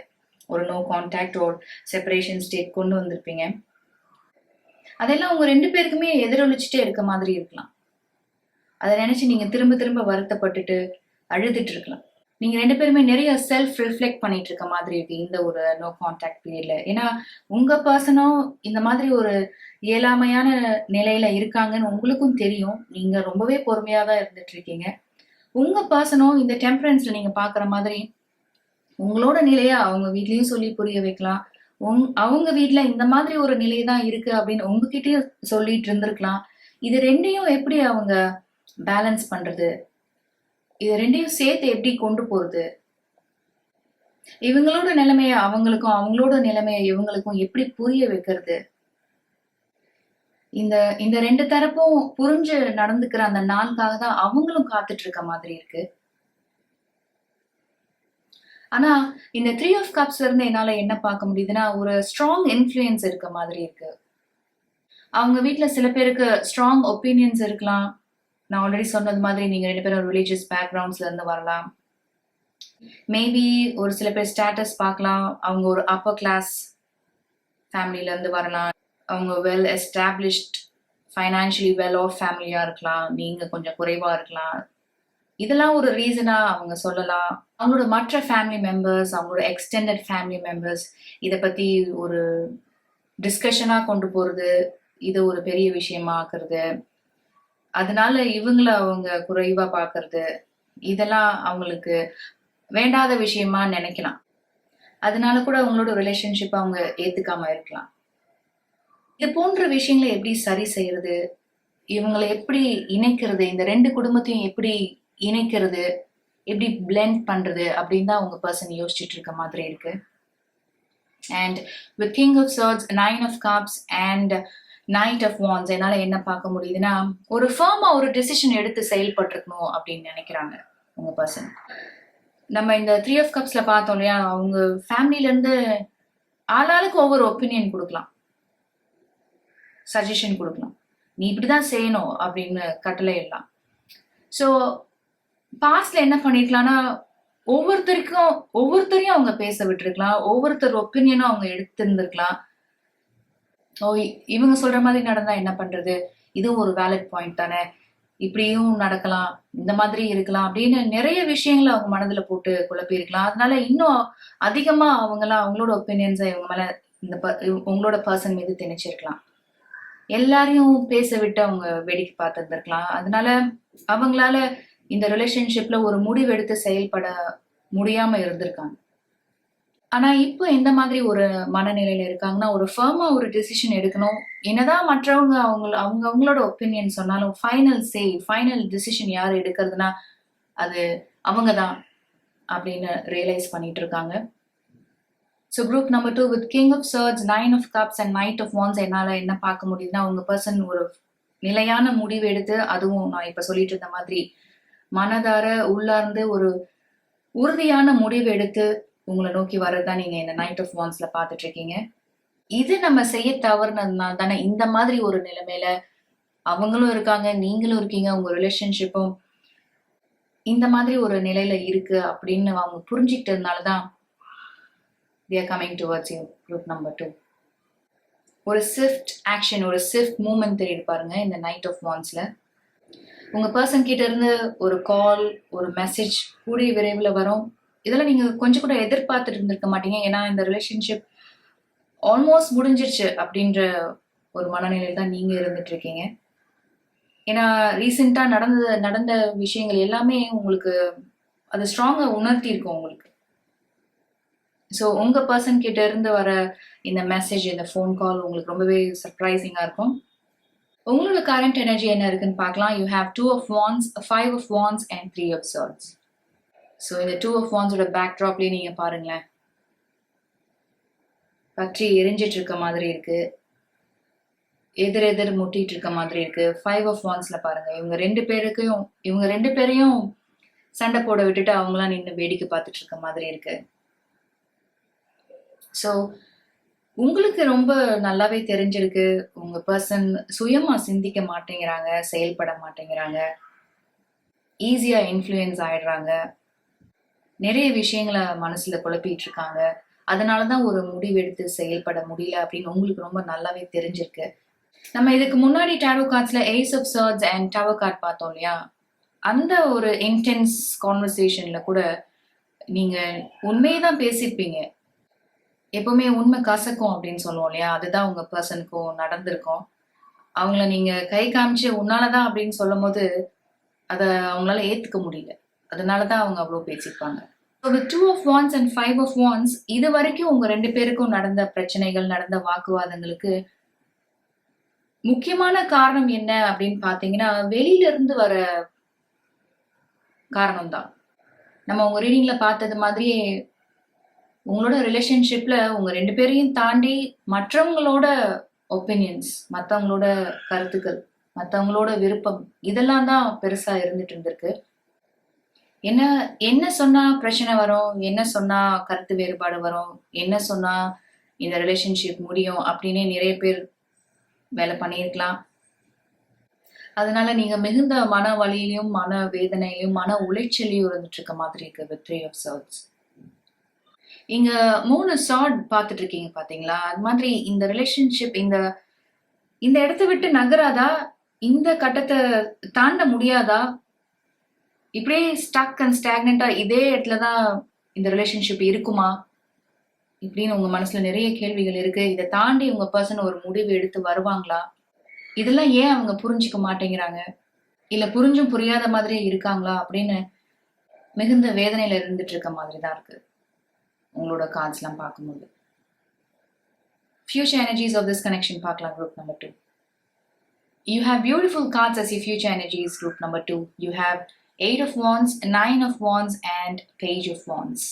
S1: ஒரு நோ கான்டாக்ட் ஒரு செப்பரேஷன் ஸ்டேட் கொண்டு வந்திருப்பீங்க. அதெல்லாம் உங்க 2 பேருக்குமே எதிரொலிச்சுட்டே இருக்க மாதிரி இருக்கலாம். அதை நினைச்சு நீங்க திரும்ப திரும்ப வருத்தப்பட்டுட்டு அழுதுட்டு இருக்கலாம். நீங்க 2 பேருமே நிறைய செல்ஃப் ரிஃப்ளெக்ட் பண்ணிட்டு இருக்க மாதிரி இருக்கு இந்த ஒரு நோ கான்டாக்ட் பீரியட்ல. ஏன்னா உங்க பர்சனும் இந்த மாதிரி ஒரு இயலாமையான நிலையில இருக்காங்கன்னு உங்களுக்கும் தெரியும். நீங்க ரொம்பவே பொறுமையா தான் இருந்துட்டு இருக்கீங்க. உங்க பர்சனும் இந்த டெம்பரன்ஸ்ல நீங்க பாக்குற மாதிரி உங்களோட நிலைய அவங்க வீட்லயும் சொல்லி புரிய வைக்கலாம். அவங்க வீட்ல இந்த மாதிரி ஒரு நிலை தான் இருக்கு அப்படின்னு உங்ககிட்டயும் சொல்லிட்டு இருந்திருக்கலாம். இது 2யும் எப்படி அவங்க பேலன்ஸ் பண்றது, இது 2யும் சேர்த்து எப்படி கொண்டு போறது, இவங்களோட நிலைமைய அவங்களுக்கும் அவங்களோட நிலைமைய இவங்களுக்கும் எப்படி புரிய வைக்கிறது, இந்த இந்த 2 தரப்பும் புரிஞ்சு நடந்துக்கிற அந்த நாளுக்காக தான் அவங்களும் காத்துட்டு இருக்க மாதிரி இருக்கு. ஆனா இந்த 3 of Cups இருந்து என்னால என்ன பார்க்க முடியுதுன்னா ஒரு ஸ்ட்ராங் இன்ஃப்ளூயன்ஸ் இருக்க மாதிரி இருக்கு. அவங்க வீட்ல சில பேருக்கு ஸ்ட்ராங் ஒப்பீனியன்ஸ் இருக்கலாம். நான் ஆல்ரெடி சொன்னது மாதிரி நீங்க 2 பேரும் ரிலீஜியஸ் பேக்ரவுண்ட்ஸ்ல இருந்து வரலாம். மேபி ஒரு சில பேர் ஸ்டேட்டஸ் பார்க்கலாம், அவங்க ஒரு அப்பர் கிளாஸ் ஃபேமிலில இருந்து வரலாம். அவங்க well established financially well off ஃபேமிலியா இருக்கலாம், நீங்க கொஞ்சம் குறைவா இருக்கலாம். இதெல்லாம் ஒரு ரீசனா அவங்க சொல்லலாம். அவங்களோட மற்ற ஃபேமிலி மெம்பர்ஸ், அவங்களோட எக்ஸ்டெண்டட் ஃபேமிலி மெம்பர்ஸ் இதை பத்தி ஒரு டிஸ்கஷனா கொண்டு போறது, இது ஒரு பெரிய விஷயமா ஆக்குறது, அதனால இவங்கள அவங்க குறைவா பாக்குறது, இதெல்லாம் அவங்களுக்கு வேண்டாத விஷயமா நினைக்கலாம். அதனால கூட அவங்களோட ரிலேஷன்ஷிப் அவங்க ஏத்துக்காம இருக்கலாம். இது போன்ற விஷயங்களை எப்படி சரி செய்யறது, இவங்களை எப்படி இணைக்கிறது, இந்த 2 குடும்பத்தையும் எப்படி இணைக்கிறது, எப்படி பிளெண்ட் பண்றது அப்படின்னு தான் உங்க பர்சன் யோசிச்சுட்டு இருக்க மாதிரி இருக்கு. And with King of Swords, 9 of Cups and Knight of Wands என்னால என்ன பார்க்க முடியுதுன்னா ஒரு ஃபர்மா ஒரு டெசிஷன் எடுத்து செயல்பட்டிருக்கணும் அப்படின்னு நினைக்கிறாங்க உங்க பர்சன். நம்ம இந்த 3 of Cupsல பார்த்தோம் இல்லையா, அவங்க ஃபேமிலில இருந்து ஆளாளுக்கு ஒவ்வொரு ஒப்பீனியன் கொடுக்கலாம், சஜஷன் கொடுக்கலாம், நீ இப்படிதான் செய்யணும் அப்படின்னு கட்டளை எல்லாம். ஸோ பாஸ்ட்ல என்ன பண்ணிருக்கலாம்னா ஒவ்வொருத்தரையும் அவங்க பேச விட்டுருக்கலாம், ஒவ்வொருத்தர் ஒப்பீனியனும் அவங்க எடுத்திருந்திருக்கலாம். ஓ இவங்க சொல்ற மாதிரி நடந்தா என்ன பண்றது, இதுவும் ஒரு வேலிட் பாயிண்ட் தானே, இப்படியும் நடக்கலாம், இந்த மாதிரி இருக்கலாம் அப்படின்னு நிறைய விஷயங்களை அவங்க மனதுல போட்டு குழப்பி இருக்கலாம். அதனால இன்னும் அதிகமா அவங்களாம் அவங்களோட ஒப்பீனியன்ஸை இவங்க மேல இந்த உங்களோட பர்சன் மீது திணிச்சிருக்கலாம். எல்லாரையும் பேச விட்டு அவங்க வேடிக்கை பார்த்துருந்துருக்கலாம். அதனால அவங்களால இந்த ரிலேஷன்ஷிப்ல ஒரு முடிவு எடுத்து செயல்பட முடியாம இருந்திருக்காங்க. ஆனா இப்போ எந்த மாதிரி ஒரு மனநிலையில இருக்காங்கன்னா ஒரு ஃபர்மா ஒரு டிசிஷன் எடுக்கணும். என்னதான் மற்றவங்க அவங்களோட ஒப்பீனியன் சொன்னாலும் ஃபைனல் டிசிஷன் யார் எடுக்கிறதுனா அது அவங்கதான் அப்படின்னு ரியலைஸ் பண்ணிட்டு இருக்காங்க. So group number 2 with King of Swords, 9 of Cups and Knight of Wands என்னால என்ன பார்க்க முடியுதுன்னா உங்க பர்சன் ஒரு நிலையான முடிவு எடுத்து, அதுவும் நான் இப்ப சொல்லிட்டு இருந்த மாதிரி மனதார உள்ளார்ந்து ஒரு உறுதியான முடிவு எடுத்து உங்களை நோக்கி வர்றதுதான் நீங்க இந்த Knight of Wandsல பார்த்துட்டு இருக்கீங்க. இது நம்ம செய்ய தவறுனதுனால தானே இந்த மாதிரி ஒரு நிலைமையில அவங்களும் இருக்காங்க, நீங்களும் இருக்கீங்க, உங்க ரிலேஷன்ஷிப்பும் இந்த மாதிரி ஒரு நிலையில இருக்கு அப்படின்னு அவங்க புரிஞ்சுக்கிட்டதுனால தான் they are coming towards you. Group number 2. ஒரு ஸ்விஃப்ட் ஆக்ஷன், ஒரு ஸ்விஃப்ட் மூமெண்ட் தெரியுது பாருங்க இந்த நைட் ஆஃப் வான்ஸ்ல. உங்க பர்சன் கிட்ட இருந்து ஒரு கால், ஒரு மெசேஜ் கூடிய விரைவில் வரும். இதெல்லாம் நீங்க கொஞ்சம் கூட எதிர்பார்த்துட்டு இருந்திருக்க மாட்டீங்க. ஏன்னா இந்த ரிலேஷன்ஷிப் ஆல்மோஸ்ட் முடிஞ்சிருச்சு அப்படின்ற ஒரு மனநிலையில் தான் நீங்க இருந்துட்டு இருக்கீங்க. ஏன்னா ரீசெண்டா நடந்த விஷயங்கள் எல்லாமே உங்களுக்கு அது ஸ்ட்ராங்கா உணர்த்தி இருக்கும் உங்களுக்கு. ஸோ உங்க பர்சன் கிட்ட இருந்து வர இந்த மெசேஜ், இந்த ஃபோன் கால் உங்களுக்கு ரொம்பவே சர்ப்ரைசிங்கா இருக்கும். உங்களோட கரண்ட் எனர்ஜி என்ன இருக்குன்னு பார்க்கலாம். You have 2 of wands, 5 of wands and 3 of swords. So இந்த 2 of wands ஓட பேக்ட்ராப்லேயே நீங்க பாருங்களேன், பற்றி எரிஞ்சிட்டு இருக்க மாதிரி இருக்கு, எதிர் முட்டிட்டு இருக்க மாதிரி இருக்கு. 5 of wandsல பாருங்க, இவங்க ரெண்டு பேரையும் சண்டை போட விட்டுட்டு அவங்களாம் நின்று வேடிக்கை பார்த்துட்டு இருக்க மாதிரி இருக்கு. ஸோ உங்களுக்கு ரொம்ப நல்லாவே தெரிஞ்சிருக்கு, உங்க பர்சன் சுயமா சிந்திக்க மாட்டேங்கிறாங்க, செயல்பட மாட்டேங்கிறாங்க, ஈஸியா இன்ஃப்ளூயன்ஸ் ஆயிடுறாங்க, நிறைய விஷயங்களை மனசுல குழப்பிட்டு இருக்காங்க. அதனாலதான் ஒரு முடிவெடுத்து செயல்பட முடியல அப்படின்னு உங்களுக்கு ரொம்ப நல்லாவே தெரிஞ்சிருக்கு. நம்ம இதுக்கு முன்னாடி டாரோ கார்ட்ஸ்ல ace of swords and tower card பார்த்தோம் இல்லையா? அந்த ஒரு இன்டென்ஸ் கான்வர்சேஷன்ல கூட நீங்க உண்மையதான் பேசியிருப்பீங்க. எப்பவுமே உண்மை கசக்கும் அப்படின்னு சொல்லுவோம் இல்லையா? அதுதான் உங்க பர்சனுக்கும் நடந்திருக்கும். அவங்கள நீங்க கை காமிச்சு உன்னாலதான் அப்படின்னு சொல்லும் போது அதை அவங்களால ஏத்துக்க முடியல. அதனாலதான் அவங்க அவ்வளவு பேசியிருப்பாங்க. ஒரு 2 of wands and 5 of wands இது வரைக்கும் உங்க ரெண்டு பேருக்கும் நடந்த பிரச்சனைகள், நடந்த வாக்குவாதங்களுக்கு முக்கியமான காரணம் என்ன அப்படின்னு பாத்தீங்கன்னா, வெளியில இருந்து வர காரணம் தான். நம்ம உங்க ரீடிங்ல பார்த்தது மாதிரியே உங்களோட ரிலேஷன்ஷிப்ல உங்க ரெண்டு பேரையும் தாண்டி மற்றவங்களோட ஒப்பீனியன்ஸ், மற்றவங்களோட கருத்துக்கள், மற்றவங்களோட விருப்பம் இதெல்லாம் தான் பெருசா இருந்துட்டு இருந்திருக்கு. என்ன சொன்னா பிரச்சனை வரும், என்ன சொன்னா கருத்து வேறுபாடு வரும், என்ன சொன்னா இந்த ரிலேஷன்ஷிப் முடியும் அப்படின்னு நிறைய பேர் வேலை பண்ணியிருக்கலாம். அதனால நீங்க மிகுந்த மன வலியிலையும், மன வேதனையிலையும், மன உளைச்சலையும் இருந்துட்டு இருக்க மாதிரி இருக்கு with 3 of swords. இங்க 3 sword பார்த்துட்டு இருக்கீங்க பாத்தீங்களா? அது மாதிரி இந்த ரிலேஷன்ஷிப் இந்த இடத்தை விட்டு நகராதா, இந்த கட்டத்தை தாண்ட முடியாதா, இப்படியே ஸ்டக் அண்ட் ஸ்டாக்னண்டா இதே இடத்துலதான் இந்த ரிலேஷன்ஷிப் இருக்குமா இப்படின்னு உங்க மனசுல நிறைய கேள்விகள் இருக்கு. இதை தாண்டி உங்க பர்சன் ஒரு முடிவு எடுத்து வருவாங்களா? இதெல்லாம் ஏன் அவங்க புரிஞ்சுக்க மாட்டேங்கிறாங்க, இல்ல புரிஞ்சும் புரியாத மாதிரியே இருக்காங்களா அப்படின்னு மிகுந்த வேதனையில இருந்துட்டு இருக்க மாதிரி தான் இருக்கு உங்களோட கார்ட்ஸ் எல்லாம் பார்க்கும்போது. future energies of this connection பார்க்கலாம். group number 2. You have beautiful cards as your future energies. group number 2. You have 8 of wands, 9 of wands and page of wands.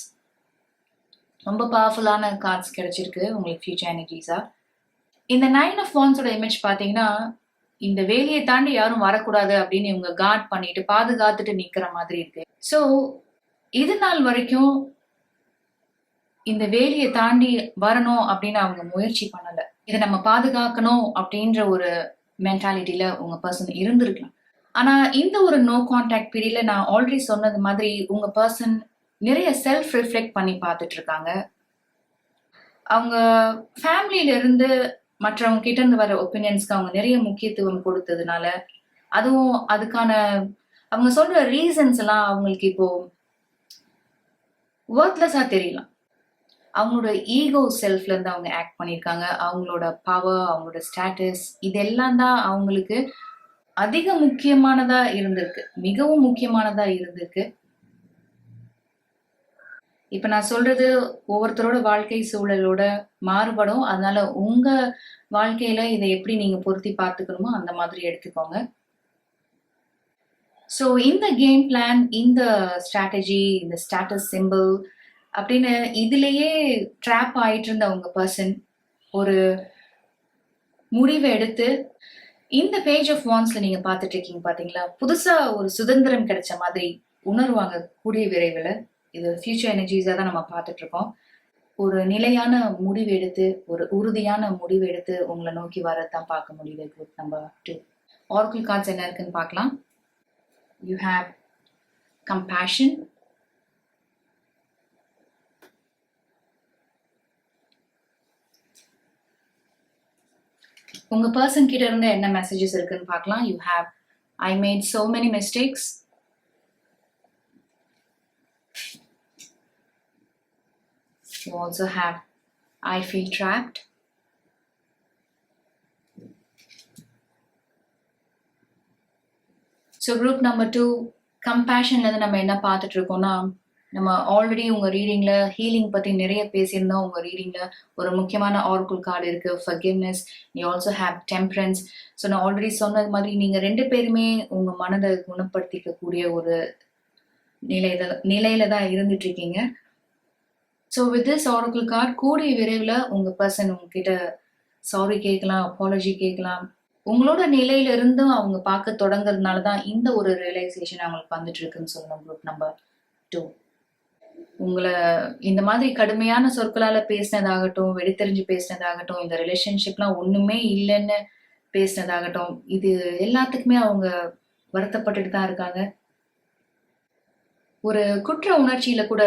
S1: ரொம்ப பவர்ஃபுல்லான கார்ட்ஸ் கிடைச்சிருக்கு உங்களுக்கு ஃபியூச்சர் எனர்ஜிஸா. இந்த 9 of wands ஓட image பாத்தீங்கன்னா, இந்த வேலையை தாண்டி யாரும் வரக்கூடாது அப்படின்னு இவங்க கார்ட் பண்ணிட்டு பாதுகாத்துட்டு நிக்கிற மாதிரி இருக்கு. ஸோ இது நாள் வரைக்கும் இந்த வேலையை தாண்டி வரணும் அப்படின்னு அவங்க முயற்சி பண்ணல. இதை நம்ம பாதுகாக்கணும் அப்படின்ற ஒரு மென்டாலிட்டியில உங்க பர்சன் இருந்திருக்கலாம். ஆனா இந்த ஒரு நோ கான்டாக்ட் பீரியட்ல நான் ஆல்ரெடி சொன்னது மாதிரி உங்க பர்சன் நிறைய செல்ஃப் ரிஃப்ளெக்ட் பண்ணி பார்த்துட்டு இருக்காங்க. அவங்க ஃபேமிலியில இருந்து மற்றவங்க கிட்ட இருந்து வர ஒப்பீனியன்ஸ்க்கு அவங்க நிறைய முக்கியத்துவம் கொடுத்ததுனால, அதுவும் அதுக்கான அவங்க சொல்ற ரீசன்ஸ் எல்லாம் அவங்களுக்கு இப்போ ஒர்த்லெஸ்ஸா தெரியலாம். அவங்களோட ஈகோ செல்ஃப்ல இருந்து அவங்க ஆக்ட் பண்ணியிருக்காங்க. அவங்களோட பவர், அவங்களோட ஸ்டேட்டஸ் இதெல்லாம் தான் அவங்களுக்கு அதிக முக்கியமானதா இருந்திருக்கு, மிகவும் முக்கியமானதா இருந்திருக்கு. இப்ப நான் சொல்றது ஒவ்வொருத்தரோட வாழ்க்கை சூழலோட மாறுபடும். அதனால உங்க வாழ்க்கையில இதை எப்படி நீங்க பொருத்தி பார்த்துக்கணுமோ அந்த மாதிரி எடுத்துக்கோங்க. ஸோ இந்த கேம் பிளான், இந்த ஸ்ட்ராட்டஜி, இந்த ஸ்டேட்டஸ் சிம்பிள் அப்படின்னு இதுலயே ட்ராப் ஆயிட்டு இருந்த உங்க பர்சன் ஒரு முடிவை எடுத்து இந்த பேஜ் ஆஃப் வான்ஸ்ல நீங்க பார்த்துட்டு இருக்கீங்க பாத்தீங்களா, புதுசா ஒரு சுதந்திரம் கிடைச்ச மாதிரி உணர்வாங்க கூடிய விரைவில். இது ஃபியூச்சர் எனர்ஜிஸா தான் நம்ம பார்த்துட்டு இருக்கோம். ஒரு நிலையான முடிவு எடுத்து, ஒரு உறுதியான முடிவு எடுத்து உங்களை நோக்கி வரதான் பார்க்க முடியுது. குரூப் நம்பர் 2 ஆரக்கிள் கார்ட்ஸ் என்ன இருக்குன்னு பார்க்கலாம். யூ ஹேவ் compassion, உங்க பர்சன் கிட்ட இருந்து என்ன மெசேஜஸ் இருக்குன்னு பார்க்கலாம். You have I made so many mistakes. You also have I feel trapped. So group number 2, கம்பேஷன்ல இருந்து நம்ம என்ன பார்த்துட்டு இருக்கோம்னா, நம்ம ஆல்ரெடி உங்க ரீடிங்ல ஹீலிங் பத்தி நிறைய பேசியிருந்தோம். உங்க ரீடிங்ல ஒரு முக்கியமான ஆர்குல் கார்டு இருக்கு, forgiveness. You also have temperance. So நான் ஆல்ரெடி சொன்னது மாதிரி நீங்க 2 பேருமே உங்க மனதை குணப்படுத்திக்கக்கூடிய ஒரு நிலையில தான் இருந்துட்டு இருக்கீங்க. ஸோ வித் திஸ் ஆர்குல் கார்டு கூடிய விரைவில் உங்க பர்சன் உங்ககிட்ட சாரி கேட்கலாம், அப்பாலஜி கேட்கலாம். உங்களோட நிலையில இருந்தும் அவங்க பார்க்க தொடங்குறதுனால தான் இந்த ஒரு ரியலைசேஷன் அவங்களுக்கு வந்துட்டு இருக்குன்னு சொல்லணும். குரூப் நம்பர் 2, உங்களை இந்த மாதிரி கடுமையான சொற்களால பேசினதாகட்டும், வெடித்தெறிஞ்சு பேசினதாகட்டும், இந்த ரிலேஷன்ஷிப்லாம் ஒண்ணுமே இல்லைன்னு பேசினதாகட்டும், இது எல்லாத்துக்குமே அவங்க வருத்தப்பட்டுட்டு தான் இருக்காங்க. ஒரு குற்ற உணர்ச்சியில கூட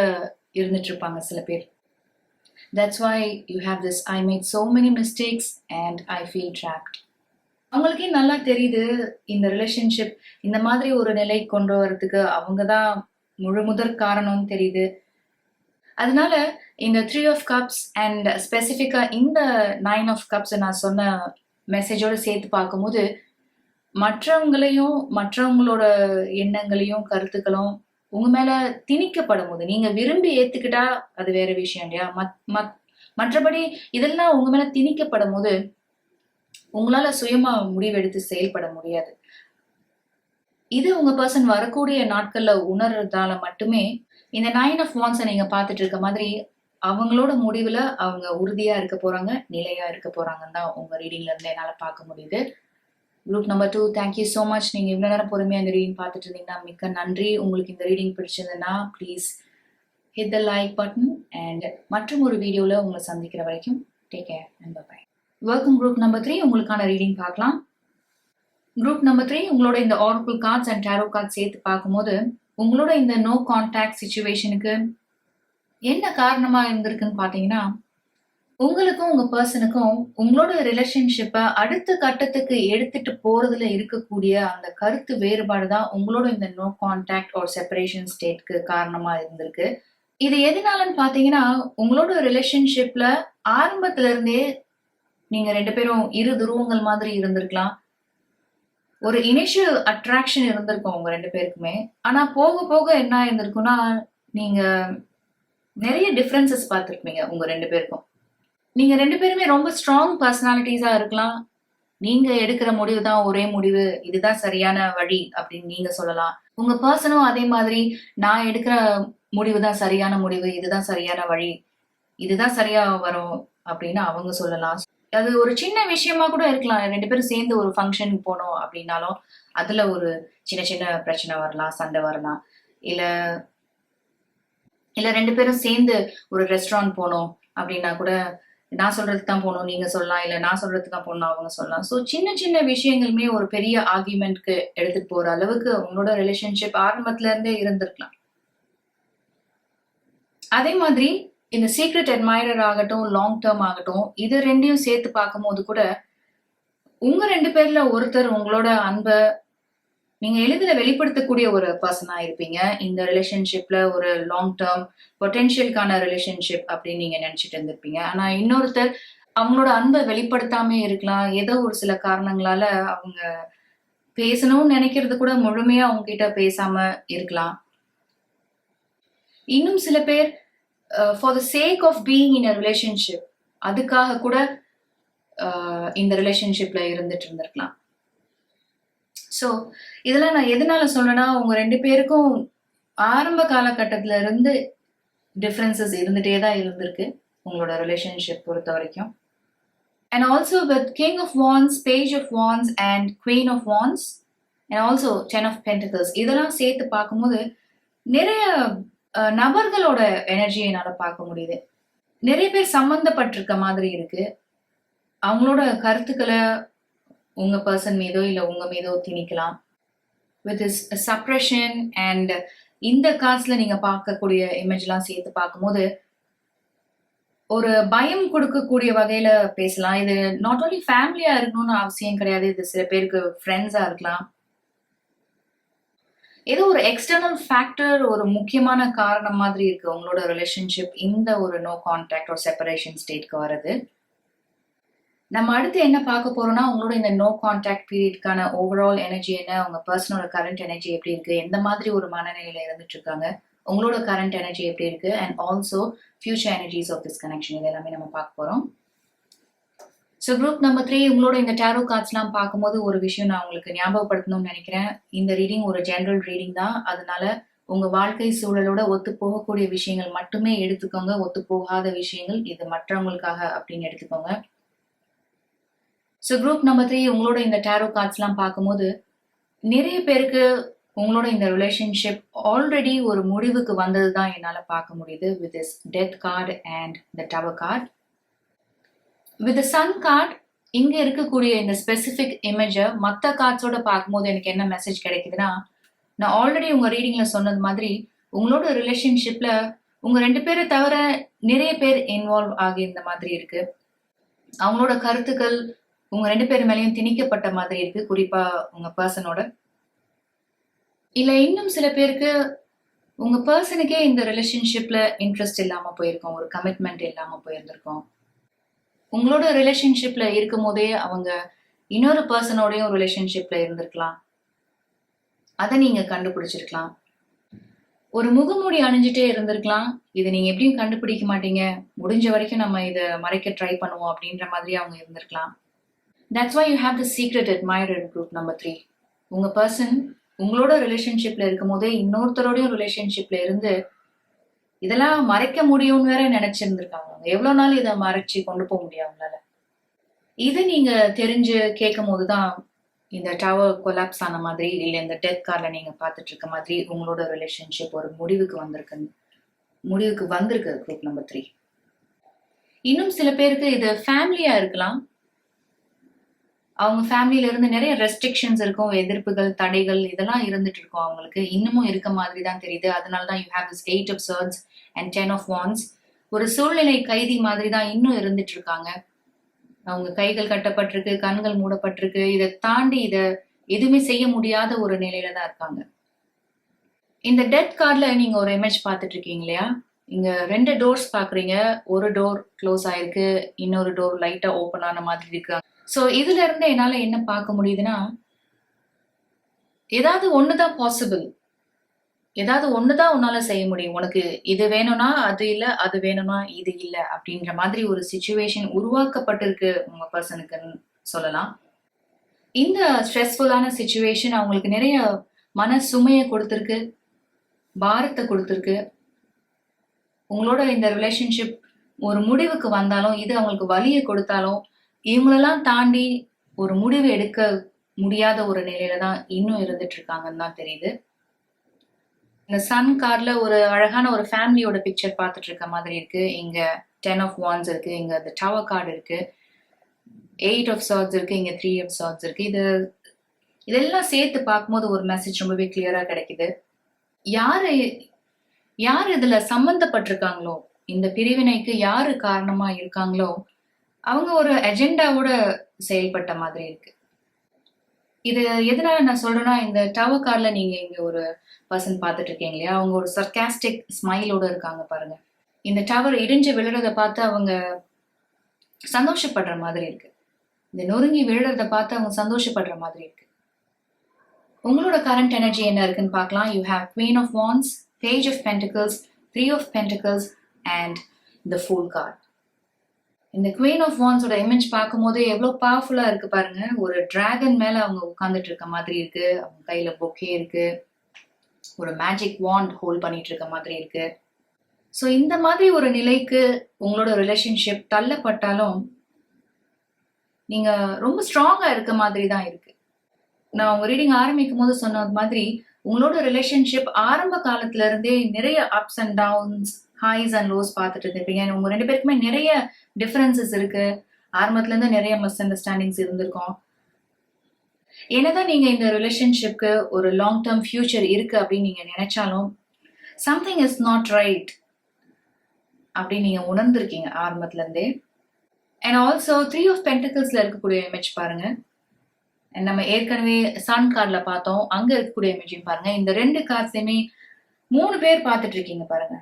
S1: இருந்துட்டு இருப்பாங்க சில பேர். That's why you have this I made so many mistakes and I feel trapped. அவங்களுக்கே நல்லா தெரியுது இந்த ரிலேஷன்ஷிப் இந்த மாதிரி ஒரு நிலை கொண்டு வரதுக்கு அவங்கதான் முழு முதற் காரணம்னு தெரியுது. அதனால இந்த 3 of cups அண்ட் ஸ்பெசிஃபிக்கா இந்த 9 of cups நான் சொன்ன மெசேஜோட சேர்த்து பார்க்கும்போது மற்றவங்களையும் மற்றவங்களோட எண்ணங்களையும் கருத்துக்களும் உங்க மேல திணிக்கப்படும் போது நீங்க விரும்பி ஏத்துக்கிட்டா அது வேற விஷயம் இல்லையா. மற்றபடி இதெல்லாம் உங்க மேல திணிக்கப்படும் போது உங்களால சுயமா முடிவெடுத்து செயல்பட முடியாது. இது உங்க பர்சன் வரக்கூடிய நாட்கள்ல உணர்றதால மட்டுமே இந்த 9 of wands நீங்க பார்த்துட்டு இருக்க மாதிரி அவங்களோட முடிவுல அவங்க உறுதியா இருக்க போறாங்க, நிலையா இருக்க போறாங்கன்னு தான் உங்க ரீடிங்ல இருந்து என்னால பார்க்க முடியுது. Group number 2, thank you so much. நீங்க இவ்வளவு நேரம் பொறுமையா இந்த ரீடிங் பார்த்துட்டு இருந்தீங்கன்னா மிக்க நன்றி. உங்களுக்கு இந்த ரீடிங் பிடிச்சிருந்ததுன்னா please hit the like button and மற்றும் ஒரு வீடியோல உங்களை சந்திக்கிற வரைக்கும் take care and bye. Welcome group number 3, உங்களுக்கான ரீடிங் பார்க்கலாம். குரூப் நம்பர் 3, உங்களோட இந்த oracle cards and tarot cards சேர்த்து பார்க்கும்போது உங்களோட இந்த நோ கான்டாக்ட் சிச்சுவேஷனுக்கு என்ன காரணமா இருந்திருக்குன்னு பாத்தீங்கன்னா, உங்களுக்கும் உங்க பர்சனுக்கும் உங்களோட ரிலேஷன்ஷிப்பை அடுத்த கட்டத்துக்கு எடுத்துட்டு போறதுல இருக்கக்கூடிய அந்த கருத்து வேறுபாடு தான் உங்களோட இந்த நோ கான்டாக்ட் ஒரு செப்பரேஷன் ஸ்டேட்க்கு காரணமா இருந்திருக்கு. இது எதனாலன்னு பாத்தீங்கன்னா, உங்களோட ரிலேஷன்ஷிப்ல ஆரம்பத்துல இருந்தே நீங்க 2 பேரும் இரு துருவங்கள் மாதிரி இருந்திருக்கலாம். ஒரு இனிஷியல் அட்ராக்ஷன் இருந்திருக்கும் உங்க 2 பேருக்குமே. ஆனா போக போக என்ன இருந்திருக்கும்னா, நீங்க நிறைய டிஃபரன்சஸ் பார்த்துருப்பீங்க உங்க 2 பேருக்கும். நீங்க 2 பேருமே ரொம்ப ஸ்ட்ராங் பர்சனாலிட்டிஸா இருக்கலாம். நீங்க எடுக்கிற முடிவு தான் ஒரே முடிவு, இதுதான் சரியான வழி அப்படின்னு நீங்க சொல்லலாம். உங்க பர்சனும் அதே மாதிரி நான் எடுக்கிற முடிவு தான் சரியான முடிவு, இதுதான் சரியான வழி, இதுதான் சரியா வரும் அப்படின்னு அவங்க சொல்லலாம். அது ஒரு சின்ன விஷயமா கூட இருக்கலாம். 2 பேரும் சேர்ந்து ஒரு ஃபங்க்ஷனுக்கு போனோம் அப்படின்னாலும் அதுல ஒரு சின்ன சின்ன பிரச்சனை வரலாம், சண்டை வரலாம். இல்ல 2 பேரும் சேர்ந்து ஒரு ரெஸ்டாரண்ட் போனோம் அப்படின்னா கூட நான் சொல்றதுக்கு தான் போகணும் நீங்க சொல்லலாம், இல்ல நான் சொல்றதுக்கு தான் போகணும் அவங்க சொல்லலாம். ஸோ சின்ன சின்ன விஷயங்களுமே ஒரு பெரிய ஆர்கியூமெண்ட்க்கு எடுத்துட்டு போற அளவுக்கு உங்களோட ரிலேஷன்ஷிப் ஆரம்பத்துல இருந்தே இருந்திருக்கலாம். அதே மாதிரி இந்த சீக்ரெட் அட்மைரர் ஆகட்டும், லாங் டேர்ம் ஆகட்டும், இது 2யும் சேர்த்து பார்க்கும்போது கூட உங்க 2 பேர்ல ஒருத்தர் உங்களோட அன்பை நீங்க எளிதில் வெளிப்படுத்தக்கூடிய ஒரு பர்சனா இருப்பீங்க. இந்த ரிலேஷன்ஷிப்ல ஒரு லாங் டேர்ம் பொட்டென்ஷியலுக்கான ரிலேஷன்ஷிப் அப்படின்னு நீங்க நினைச்சிட்டு இருந்திருப்பீங்க. ஆனா இன்னொருத்தர் அவங்களோட அன்பை வெளிப்படுத்தாம இருக்கலாம். ஏதோ ஒரு சில காரணங்களால அவங்க பேசணும்னு நினைக்கிறது கூட முழுமையா அவங்க கிட்ட பேசாம இருக்கலாம். இன்னும் சில பேர் for the sake of being in a relationship அதுக்காக கூட இந்த ரிலேஷன்ஷிப்ல இருந்துட்டு இருந்திருக்கலாம். ஸோ இதெல்லாம் நான் எதனால சொல்றேன்னா, உங்க 2 பேருக்கும் ஆரம்ப காலகட்டத்துல இருந்து டிஃபரன்சஸ் இருந்துட்டே தான் இருந்திருக்கு உங்களோட ரிலேஷன்ஷிப் பொறுத்த வரைக்கும். And also with king of wands, page of wands and queen of wands and also 10 of pentacles இதெல்லாம் சேர்த்து பார்க்கும்போது நிறைய நபர்களோட எனர்ஜியை என்னால பார்க்க முடியுது. நிறைய பேர் சம்பந்தப்பட்டிருக்க மாதிரி இருக்கு. அவங்களோட கருத்துக்களை உங்க பர்சன் மீதோ இல்ல உங்க மீதோ திணிக்கலாம். With this suppression and இந்த காசுல நீங்க பார்க்கக்கூடிய இமேஜ்லாம் சேர்த்து பார்க்கும்போது ஒரு பயம் கொடுக்கக்கூடிய வகையில பேசலாம். இது நாட் ஓன்லி ஃபேமிலியா இருக்கணும்னு அவசியம் கிடையாது. இது சில பேருக்கு ஃப்ரெண்ட்ஸா இருக்கலாம். ஏதோ ஒரு எக்ஸ்டர்னல் ஃபேக்டர் ஒரு முக்கியமான காரணம் மாதிரி இருக்கு உங்களோட ரிலேஷன்ஷிப் இந்த ஒரு நோ கான்டாக்ட் ஒரு செப்பரேஷன் ஸ்டேட்க்கு வருது. நம்ம அடுத்து என்ன பார்க்க போறோம்னா உங்களோட இந்த நோ கான்டாக்ட் பீரியட்கான ஓவரால் எனர்ஜி என்ன, உங்க பர்சனோட கரண்ட் எனர்ஜி எப்படி இருக்கு, எந்த மாதிரி ஒரு மனநிலையில இருந்துட்டு இருக்காங்க, உங்களோட கரண்ட் எனர்ஜி எப்படி இருக்கு, and also future energies of this connection, இது எல்லாமே நம்ம பார்க்க போறோம். ஸோ குரூப் நம்பர் 3 உங்களோட இந்த டேரோ கார்ட்ஸ்லாம் பார்க்கும்போது ஒரு விஷயம் நான் உங்களுக்கு ஞாபகப்படுத்தணும்னு நினைக்கிறேன். இந்த ரீடிங் ஒரு ஜெனரல் ரீடிங் தான். அதனால உங்க வாழ்க்கை சூழலோட ஒத்து போகக்கூடிய விஷயங்கள் மட்டுமே எடுத்துக்கோங்க. ஒத்து போகாத விஷயங்கள் இது மற்றவங்களுக்காக அப்படின்னு எடுத்துக்கோங்க. ஸோ குரூப் நம்பர் 3 உங்களோட இந்த டேரோ கார்ட்ஸ்லாம் பார்க்கும்போது நிறைய பேருக்கு உங்களோட இந்த ரிலேஷன்ஷிப் ஆல்ரெடி ஒரு முடிவுக்கு வந்தது தான் என்னால் பார்க்க முடியுது with this death card and the tower card. With sun card இங்க இருக்கக்கூடிய இந்த ஸ்பெசிபிக் இமேஜை மற்ற கார்ட்ஸோட பார்க்கும்போது எனக்கு என்ன மெசேஜ் கிடைக்குதுன்னா, நான் ஆல்ரெடி உங்க ரீடிங்ல சொன்னது மாதிரி உங்களோட ரிலேஷன்ஷிப்ல உங்க 2 பேரை தவிர நிறைய பேர் இன்வால்வ் ஆகி இந்த மாதிரி இருக்கு. அவங்களோட கருத்துக்கள் உங்க 2 பேர் மேலேயும் திணிக்கப்பட்ட மாதிரி இருக்கு, குறிப்பா உங்க பர்சனோட. இல்ல இன்னும் சில பேருக்கு உங்க பர்சனுக்கே இந்த ரிலேஷன்ஷிப்ல இன்ட்ரெஸ்ட் இல்லாம போயிருக்கும், ஒரு கமிட்மெண்ட் இல்லாம போயிருந்திருக்கும். உங்களோட ரிலேஷன்ஷிப்ல இருக்கும் போதே அவங்க இன்னொரு பர்சனோடையும் ரிலேஷன்ஷிப்ல இருந்திருக்கலாம். அதை நீங்க கண்டுபிடிச்சிருக்கலாம். ஒரு முகமூடி அணிஞ்சிட்டே இருந்திருக்கலாம். இதை நீங்க எப்படியும் கண்டுபிடிக்க மாட்டீங்க, முடிஞ்ச வரைக்கும் நம்ம இதை மறைக்க ட்ரை பண்ணுவோம் அப்படின்ற மாதிரி அவங்க இருந்திருக்கலாம். That's why you have the secret admirer group number 3. உங்க பர்சன் உங்களோட ரிலேஷன்ஷிப்ல இருக்கும் போதே இன்னொருத்தரோடையும் ரிலேஷன்ஷிப்ல இருந்து இதெல்லாம் மறைக்க முடியும்னு வேற நினைச்சிருந்திருக்காங்க. எவ்வளவு நாள் இதை மறைச்சு கொண்டு போக முடியும் அவங்களால. இதை நீங்க தெரிஞ்சு கேட்கும் போதுதான் இந்த டவர் கொலாப்ஸ் ஆன மாதிரி இல்ல இந்த டெத் கார்ல நீங்க பார்த்துட்டு இருக்க மாதிரி உங்களோட ரிலேஷன்ஷிப் ஒரு முடிவுக்கு வந்திருக்கு குரூப் நம்பர் 3. இன்னும் சில பேருக்கு இது ஃபேமிலியா இருக்கலாம். அவங்க ஃபேமிலியில இருந்து நிறைய ரெஸ்ட்ரிக்ஷன்ஸ் இருக்கும், எதிர்ப்புகள், தடைகள் இதெல்லாம் இருந்துட்டு இருக்கும் அவங்களுக்கு. இன்னமும் இருக்க மாதிரி தான் தெரியுது. அதனாலதான் you have this 8 of swords and 10 of wands. ஒரு சூழ்நிலை கைதி மாதிரி தான் இன்னும் இருந்துட்டு இருக்காங்க. அவங்க கைகள் கட்டப்பட்டிருக்கு, கண்கள் மூடப்பட்டிருக்கு. இதை தாண்டி இதை எதுவுமே செய்ய முடியாத ஒரு நிலையில தான் இருக்காங்க. இந்த டெத் கார்ட்ல நீங்க ஒரு இமேஜ் பார்த்துட்டு இருக்கீங்க இல்லையா? இங்க 2 டோர்ஸ் பாக்குறீங்க. ஒரு டோர் க்ளோஸ் ஆயிருக்கு, இன்னொரு டோர் லைட்டா ஓப்பன் ஆன மாதிரி இருக்கு. ஸோ இதுல இருந்து என்னால என்ன பார்க்க முடியுதுன்னா, ஏதாவது ஒண்ணுதான் பாசிபிள், ஏதாவது ஒண்ணுதான் உன்னால செய்ய முடியும். உனக்கு இது வேணும்னா அது இல்ல, அது வேணும்னா இது இல்ல அப்படின்ற மாதிரி ஒரு சிச்சுவேஷன் உருவாக்கப்பட்டிருக்கு உங்க பர்சனுக்குன்னு சொல்லலாம். இந்த ஸ்ட்ரெஸ்ஃபுல்லான சிச்சுவேஷன் அவங்களுக்கு நிறைய மன சுமையை கொடுத்துருக்கு, பாரத்தை கொடுத்துருக்கு. உங்களோட இந்த ரிலேஷன்ஷிப் ஒரு முடிவுக்கு வந்தாலும் இது அவங்களுக்கு வலியை கொடுத்தாலும் இவங்களெல்லாம் தாண்டி ஒரு முடிவு எடுக்க முடியாத ஒரு நிலையில தான் இன்னும் இருந்துட்டு இருக்காங்கன்னு தான் தெரியுது. இந்த சன் கார்ட்ல ஒரு அழகான ஒரு ஃபேமிலியோட பிக்சர் பார்த்துட்டு இருக்க மாதிரி இருக்கு. இங்க 10 of wands இருக்கு, இங்க the tower கார்டு இருக்கு, 8 of swords இருக்கு, இங்க 3 of swords இருக்கு. இதெல்லாம் சேர்த்து பார்க்கும்போது ஒரு மெசேஜ் ரொம்பவே கிளியரா கிடைக்குது. யாரு இதுல சம்பந்தப்பட்டிருக்காங்களோ, இந்த பிரிவினைக்கு யாரு காரணமா இருக்காங்களோ அவங்க ஒரு அஜெண்டாவோட செயல்பட்ட மாதிரி இருக்கு. இது எதனால நான் சொல்றேன்னா, இந்த டவர் கார்ட்ல நீங்க இங்க ஒரு பர்சன் பார்த்துட்டு இருக்கீங்க இல்லையா? அவங்க ஒரு சர்காஸ்டிக் ஸ்மைலோட இருக்காங்க பாருங்க. இந்த டவர் இடிஞ்சு விழுறத பார்த்து அவங்க சந்தோஷப்படுற மாதிரி இருக்கு. இந்த நொறுங்கி விழுறத பார்த்து அவங்க சந்தோஷப்படுற மாதிரி இருக்கு. உங்களோட கரண்ட் எனர்ஜி என்ன இருக்குன்னு பார்க்கலாம். You have Queen of Wands, Page of Pentacles, 3 of Pentacles and the Fool card. இந்த Queen of Wands ஓட இமேஜ் பார்க்கும் போது எவ்வளவு பவர்ஃபுல்லா இருக்கு பாருங்க. ஒரு டிராகன் மேல அவங்க உட்கார்ந்துட்டு இருக்க மாதிரி இருக்கு. அவங்க கையில பொக்கே இருக்கு, ஒரு மேஜிக் வாண்ட் ஹோல்ட் பண்ணிட்டு இருக்க மாதிரி இருக்கு. ஸோ இந்த மாதிரி ஒரு நிலைக்கு உங்களோட ரிலேஷன்ஷிப் தள்ளப்பட்டாலும் நீங்க ரொம்ப ஸ்ட்ராங்கா இருக்க மாதிரி தான் இருக்கு. நான் உங்க ரீடிங் ஆரம்பிக்கும் போது சொன்ன மாதிரி உங்களோட ரிலேஷன்ஷிப் ஆரம்ப காலத்துல இருந்தே நிறைய ups and downs, highs and lows பார்த்துட்டு இருந்திருப்பீங்க. உங்க 2 பேருக்குமே நிறைய டிஃபரன்சஸ் இருக்கு. ஆரம்பத்துல இருந்து நிறைய மிஸ் அண்டர்ஸ்டாண்டிங்ஸ் இருந்திருக்கும். என்னதான் நீங்க இந்த ரிலேஷன்ஷிப்க்கு ஒரு லாங் டேர்ம் ஃபியூச்சர் இருக்கு அப்படின்னு நீங்க நினைச்சாலும் சம்திங் இஸ் நாட் ரைட் அப்படின்னு நீங்க உணர்ந்திருக்கீங்க ஆரம்பத்துல இருந்தே. அண்ட் ஆல்சோ 3 ஆஃப் பென்டிகிள்ஸ்ல இருக்கக்கூடிய இமேஜ் பாருங்க. நம்ம ஏற்கனவே சன் கார்ட்ல பார்த்தோம், அங்க இருக்கக்கூடிய இமேஜையும் பாருங்க. இந்த 2 கார்ட்ஸையுமே 3 பேர் பார்த்துட்டு இருக்கீங்க பாருங்க.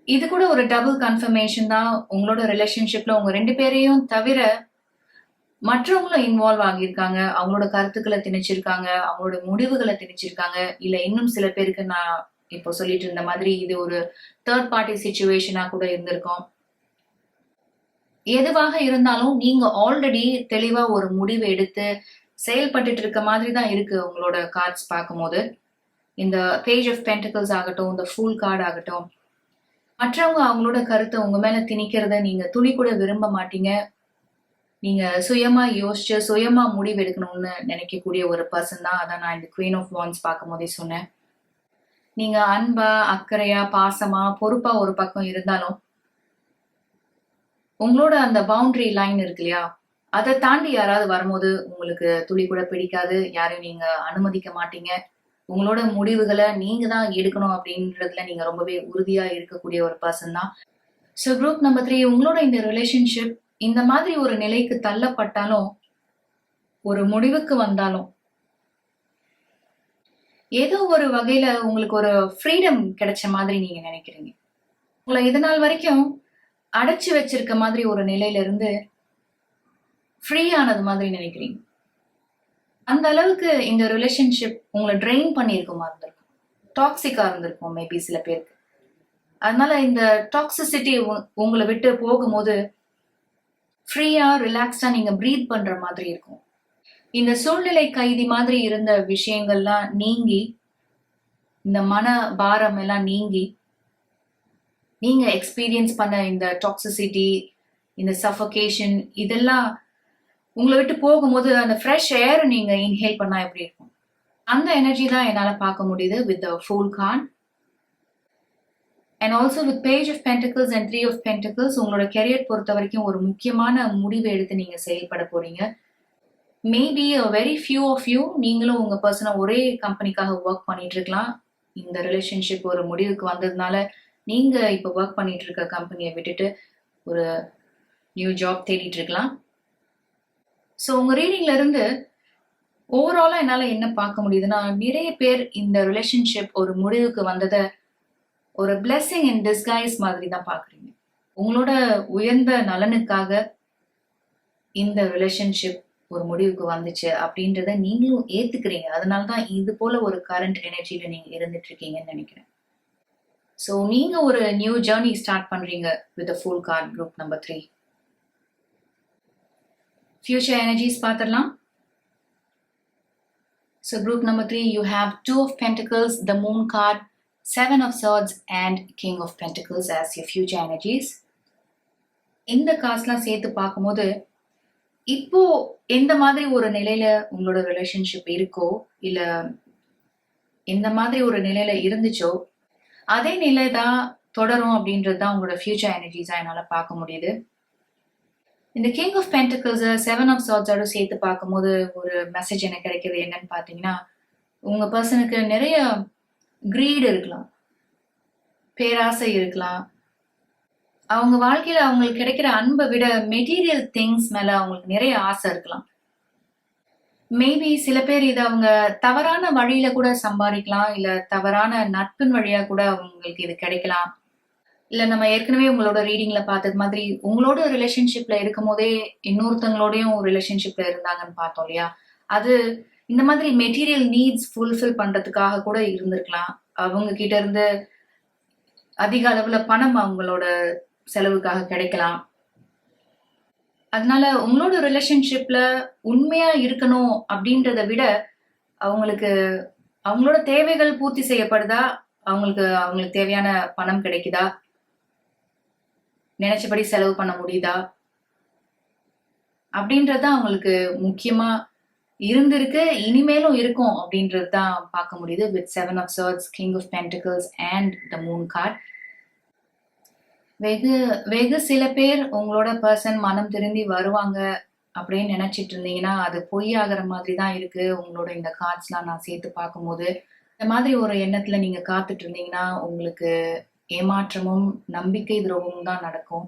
S1: இது கூட ஒரு டபுள் கன்ஃபர்மேஷன் தான். உங்களோட ரிலேஷன்ஷிப்ல உங்க 2 பேரையும் தவிர மற்றவங்களும் இன்வால்வ் ஆகியிருக்காங்க. அவங்களோட கருத்துக்களை திணிச்சிருக்காங்க, அவங்களோட முடிவுகளை திணிச்சிருக்காங்க. இல்ல இன்னும் சில பேருக்கு நான் இப்போ சொல்லிட்டு இருந்த மாதிரி இது ஒரு தேர்ட் பார்ட்டி சிச்சுவேஷனா கூட இருந்திருக்கும். எதுவாக இருந்தாலும் நீங்க ஆல்ரெடி தெளிவா ஒரு முடிவு எடுத்து செயல்பட்டுட்டு இருக்க மாதிரி தான் இருக்கு உங்களோட கார்ட்ஸ் பார்க்கும்போது. இந்த பேஜ் ஆஃப் பென்டிகிள்ஸ் ஆகட்டும், இந்த ஃபுல் கார்டு ஆகட்டும், மற்றவங்க அவங்களோட கருத்தை உங்க மேல திணிக்கிறத நீங்க துளி கூட விரும்ப மாட்டீங்க. நீங்க சுயமா யோசிச்சு சுயமா முடிவு எடுக்கணும்னு நினைக்கக்கூடிய ஒரு பர்சன் தான். அதான் நான் இந்த குவீன் ஆஃப் வாண்ட்ஸ் பார்க்கும் போதே சொன்னேன். நீங்க அன்பா, அக்கறையா, பாசமா, பொறுப்பா ஒரு பக்கம் இருந்தாலும் உங்களோட அந்த பவுண்டரி லைன் இருக்கு இல்லையா, அதை தாண்டி யாராவது வரும்போது உங்களுக்கு துளி கூட பிடிக்காது. யாரையும் நீங்க அனுமதிக்க மாட்டீங்க. உங்களோட முடிவுகளை நீங்க தான் எடுக்கணும் அப்படின்றதுல நீங்க ரொம்பவே உறுதியா இருக்கக்கூடிய ஒரு பர்சன் தான். ஸோ குரூப் நம்பர் 3, உங்களோட இந்த ரிலேஷன்ஷிப் இந்த மாதிரி ஒரு நிலைக்கு தள்ளப்பட்டாலும், ஒரு முடிவுக்கு வந்தாலும், ஏதோ ஒரு வகையில உங்களுக்கு ஒரு ஃப்ரீடம் கிடைச்ச மாதிரி நீங்க நினைக்கிறீங்க. உங்களை இது நாள் வரைக்கும் அடைச்சு வச்சிருக்க மாதிரி ஒரு நிலையில இருந்து ஃப்ரீ ஆனது மாதிரி நினைக்கிறீங்க. அந்த அளவுக்கு இந்த ரிலேஷன்ஷிப் உங்களை ட்ரெயின் பண்ணியிருக்குமா இருந்திருக்கும், டாக்ஸிக்கா இருந்திருக்கும் மேபி சில பேருக்கு. அதனால இந்த டாக்ஸிசிட்டி உங்களை விட்டு போகும்போது ஃப்ரீயா ரிலாக்ஸ்டா நீங்க ப்ரீத் பண்ற மாதிரி இருக்கும். இந்த சூழ்நிலை கைதி மாதிரி இருந்த விஷயங்கள்லாம் நீங்கி, இந்த மன பாரம் எல்லாம் நீங்கி, நீங்க எக்ஸ்பீரியன்ஸ் பண்ண இந்த டாக்ஸிசிட்டி, இந்த சஃபோகேஷன், இதெல்லாம் உங்களை விட்டு போகும்போது அந்த ஃப்ரெஷ் ஏர் நீங்க இன்ஹேல் பண்ணா எப்படி இருக்கும், அந்த எனர்ஜி தான் என்னால பார்க்க முடியுது with the fool card. And also with page of pentacles and 3 of pentacles உங்களோட கெரியர் பொறுத்த வரைக்கும் ஒரு முக்கியமான முடிவு எடுத்து நீங்க செயல்பட போறீங்க. Maybe very few of you நீங்களும் உங்க பர்சனை ஒரே கம்பெனிக்காக ஒர்க் பண்ணிட்டு இருக்கலாம். இந்த ரிலேஷன்ஷிப் ஒரு முடிவுக்கு வந்ததுனால நீங்க இப்போ ஒர்க் பண்ணிட்டு இருக்க கம்பெனியை விட்டுட்டு ஒரு நியூ ஜாப் தேடிட்டு இருக்கலாம். ஸோ உங்க ரீடிங்ல இருந்து ஓவராலா என்னால என்ன பார்க்க முடியுதுன்னா, நிறைய பேர் இந்த ரிலேஷன்ஷிப் ஒரு முடிவுக்கு வந்ததை ஒரு பிளெஸிங் இன் டிஸ்கைஸ் மாதிரி தான் பாக்குறீங்க. உங்களோட உயர்ந்த நலனுக்காக இந்த ரிலேஷன்ஷிப் ஒரு முடிவுக்கு வந்துச்சு அப்படின்றத நீங்களும் ஏத்துக்கிறீங்க. அதனாலதான் இது போல ஒரு கரண்ட் எனர்ஜியில நீங்க இருந்துட்டு இருக்கீங்கன்னு நினைக்கிறேன். ஸோ நீங்க ஒரு நியூ ஜேர்னி ஸ்டார்ட் பண்றீங்க with fool card group number 3. Future energies பார்த்துடலாம். ஸோ group number 3, you have 2 of pentacles, the moon card, 7 of Swords and King of Pentacles as your future energies. இந்த காசுலாம் சேர்த்து பார்க்கும்போது இப்போ எந்த மாதிரி ஒரு நிலையில உங்களோட ரிலேஷன்ஷிப் இருக்கோ, இல்ல எந்த மாதிரி ஒரு நிலையில இருந்துச்சோ அதே நிலை தான் தொடரும் அப்படின்றது தான் உங்களோட ஃபியூச்சர் எனர்ஜிஸா என்னால பார்க்க முடியுது. இந்த கிங் ஆஃப் பென்டிகிள்ஸ் 7 ஆஃப் சார்ட்ஸோட சேர்த்து பார்க்கும்போது ஒரு மெசேஜ் எனக்கு கிடைக்கிறது என்னன்னு பார்த்தீங்கன்னா, உங்க பர்சனுக்கு நிறைய கிரீட் இருக்கலாம், பேராசை இருக்கலாம். அவங்க வாழ்க்கையில அவங்களுக்கு கிடைக்கிற அன்பை விட மெட்டீரியல் திங்ஸ் மேல அவங்களுக்கு நிறைய ஆசை இருக்கலாம். மேபி சில பேர் இதை அவங்க தவறான வழியில கூட சம்பாதிக்கலாம், இல்ல தவறான நட்பின் வழியா கூட அவங்களுக்கு இது கிடைக்கலாம். இல்ல நம்ம ஏற்கனவே உங்களோட ரீடிங்ல பார்த்தது மாதிரி உங்களோட ரிலேஷன்ஷிப்ல இருக்கும் போதே இன்னொருத்தங்களோடயும் ரிலேஷன்ஷிப்ல இருந்தாங்கன்னு பார்த்தோம் இல்லையா, அது இந்த மாதிரி மெட்டீரியல் நீட்ஸ் ஃபுல்ஃபில் பண்றதுக்காக கூட இருந்திருக்கலாம். அவங்க கிட்ட இருந்து அதிக அளவுல பணம் அவங்களோட செலவுக்காக கிடைக்கலாம். அதனால உங்களோட ரிலேஷன்ஷிப்ல உண்மையா இருக்கணும் அப்படின்றத விட அவங்களுக்கு அவங்களோட தேவைகள் பூர்த்தி செய்யப்படுதா, அவங்களுக்கு தேவையான பணம் கிடைக்குதா, நினைச்சபடி செலவு பண்ண முடியுதா அப்படின்றது அவங்களுக்கு முக்கியமா இருந்திருக்கு, இனிமேலும் இருக்கும் அப்படின்றது தான் பார்க்க முடியுது with 7 of Swords, King of Pentacles and the Moon card. வெகு சில பேர் உங்களோட பர்சன் மனம் திரும்பி வருவாங்க அப்படின்னு நினைச்சிட்டு இருந்தீங்கன்னா அது பொய் ஆகிற மாதிரி தான் இருக்கு உங்களோட இந்த கார்ட்ஸ்லாம் நான் சேர்த்து பார்க்கும்போது. இந்த மாதிரி ஒரு எண்ணத்துல நீங்க காத்துட்டு இருந்தீங்கன்னா உங்களுக்கு ஏமாற்றமும் நம்பிக்கை துரோகமும் தான் நடக்கும்.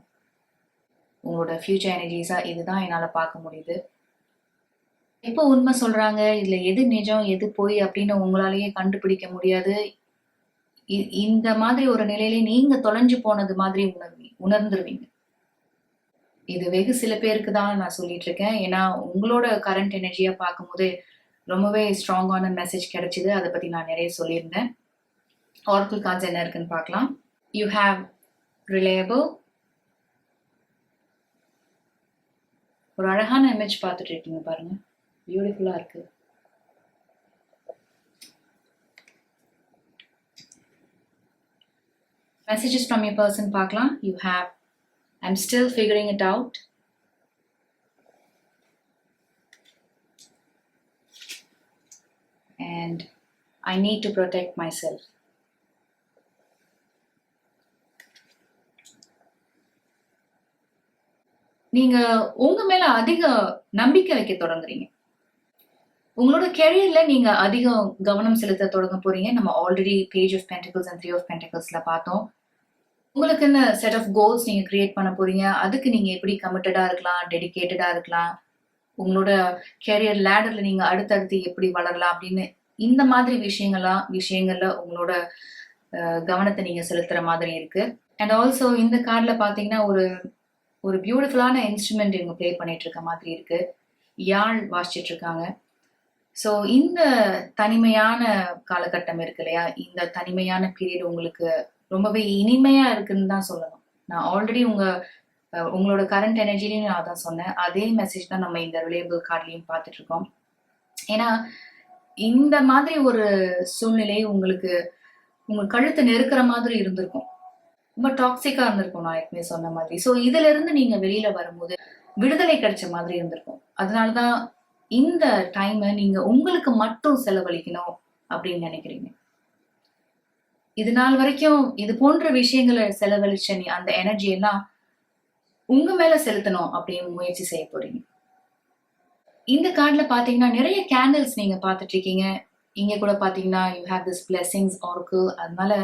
S1: உங்களோட ஃபியூச்சர் எனர்ஜிஸா இதுதான் என்னால பார்க்க முடியுது. எப்போ உண்மை சொல்றாங்க, இதுல எது நிஜம் எது பொய் அப்படின்னு உங்களாலேயே கண்டுபிடிக்க முடியாது. இந்த மாதிரி ஒரு நிலையிலே நீங்க தொலைஞ்சு போனது மாதிரி உணர்ந்துருவீங்க. இது வெகு சில பேருக்கு தான் நான் சொல்லிட்டு இருக்கேன். ஏன்னா உங்களோட கரண்ட் எனர்ஜியா பார்க்கும்போது ரொம்பவே ஸ்ட்ராங்கான மெசேஜ் கிடைச்சது. அதை பத்தி நான் நிறைய சொல்லியிருந்தேன். ஆரக்கிள் கார்ட்ஸ் என்ன இருக்குன்னு பார்க்கலாம். You have reliable. ஒரு அழகான இமேஜ் பார்த்துட்டு இருக்கீங்க பாருங்க, பியூட்டிஃபுல்லா இருக்கு. Messages from your person பார்க்கலாம். You have, I'm still figuring it out. And I need to protect myself. நீங்க உங்க மேல அதிக நம்பிக்கை வைக்க தொடங்குறீங்க. உங்களோட கெரியர்ல நீங்க அதிகம் கவனம் செலுத்த தொடங்க போறீங்க. நம்ம already page of pentacles and 3 of பென்டிகிள்ஸ்ல பார்த்தோம். உங்களுக்குன்னு செட் ஆஃப் கோல்ஸ் நீங்க கிரியேட் பண்ண போறீங்க. அதுக்கு நீங்க எப்படி கமிட்டடா இருக்கலாம், டெடிகேட்டடா இருக்கலாம், உங்களோட கெரியர் லேடர்ல நீங்க அடுத்தடுத்து எப்படி வளரலாம் அப்படின்னு இந்த மாதிரி விஷயங்கள்ல உங்களோட கவனத்தை நீங்க செலுத்துற மாதிரி இருக்கு. அண்ட் ஆல்சோ இந்த கார்ட்ல பாத்தீங்கன்னா ஒரு பியூட்டிஃபுல்லான இன்ஸ்ட்ருமெண்ட் இவங்க ப்ளே பண்ணிட்டு இருக்க மாதிரி இருக்கு. யாழ் வாசிச்சிட்டு இருக்காங்க. ஸோ இந்த தனிமையான காலகட்டம் இருக்கு இல்லையா, இந்த தனிமையான பீரியட் உங்களுக்கு ரொம்பவே இனிமையா இருக்குன்னு தான் சொல்லணும். நான் ஆல்ரெடி உங்களோட கரண்ட் எனர்ஜிலையும் நான் தான் சொன்னேன். அதே மெசேஜ் தான் நம்ம இந்த ரிலேபிள் கார்ட்லையும் பார்த்துட்டு இருக்கோம். ஏன்னா இந்த மாதிரி ஒரு சூழ்நிலை உங்களுக்கு உங்க கழுத்தை நெருக்கிற மாதிரி இருந்திருக்கும், ரொம்ப டாக்ஸிக்கா இருந்திருக்கும் நான் ஏற்கனவே சொன்ன மாதிரி. ஸோ இதுல இருந்து நீங்க வெளியில வரும்போது விடுதலை கிடைச்ச மாதிரி இருந்திருக்கும். அதனாலதான் இந்த டைமை நீங்க உங்களுக்கு மட்டும் செலவழிக்கணும் அப்படின்னு நினைக்கிறீங்க. இது நாள் வரைக்கும் இது போன்ற விஷயங்களை செலவழிச்ச அந்த எனர்ஜி எல்லாம் உங்க மேல செலுத்தணும் அப்படின்னு முயற்சி செய்ய போறீங்க. இந்த கார்ட்ல பாத்தீங்கன்னா நிறைய கேண்டில்ஸ் நீங்க பார்த்துட்டு இருக்கீங்க. இங்க கூட பாத்தீங்கன்னா you have this blessings Oracle. அதனால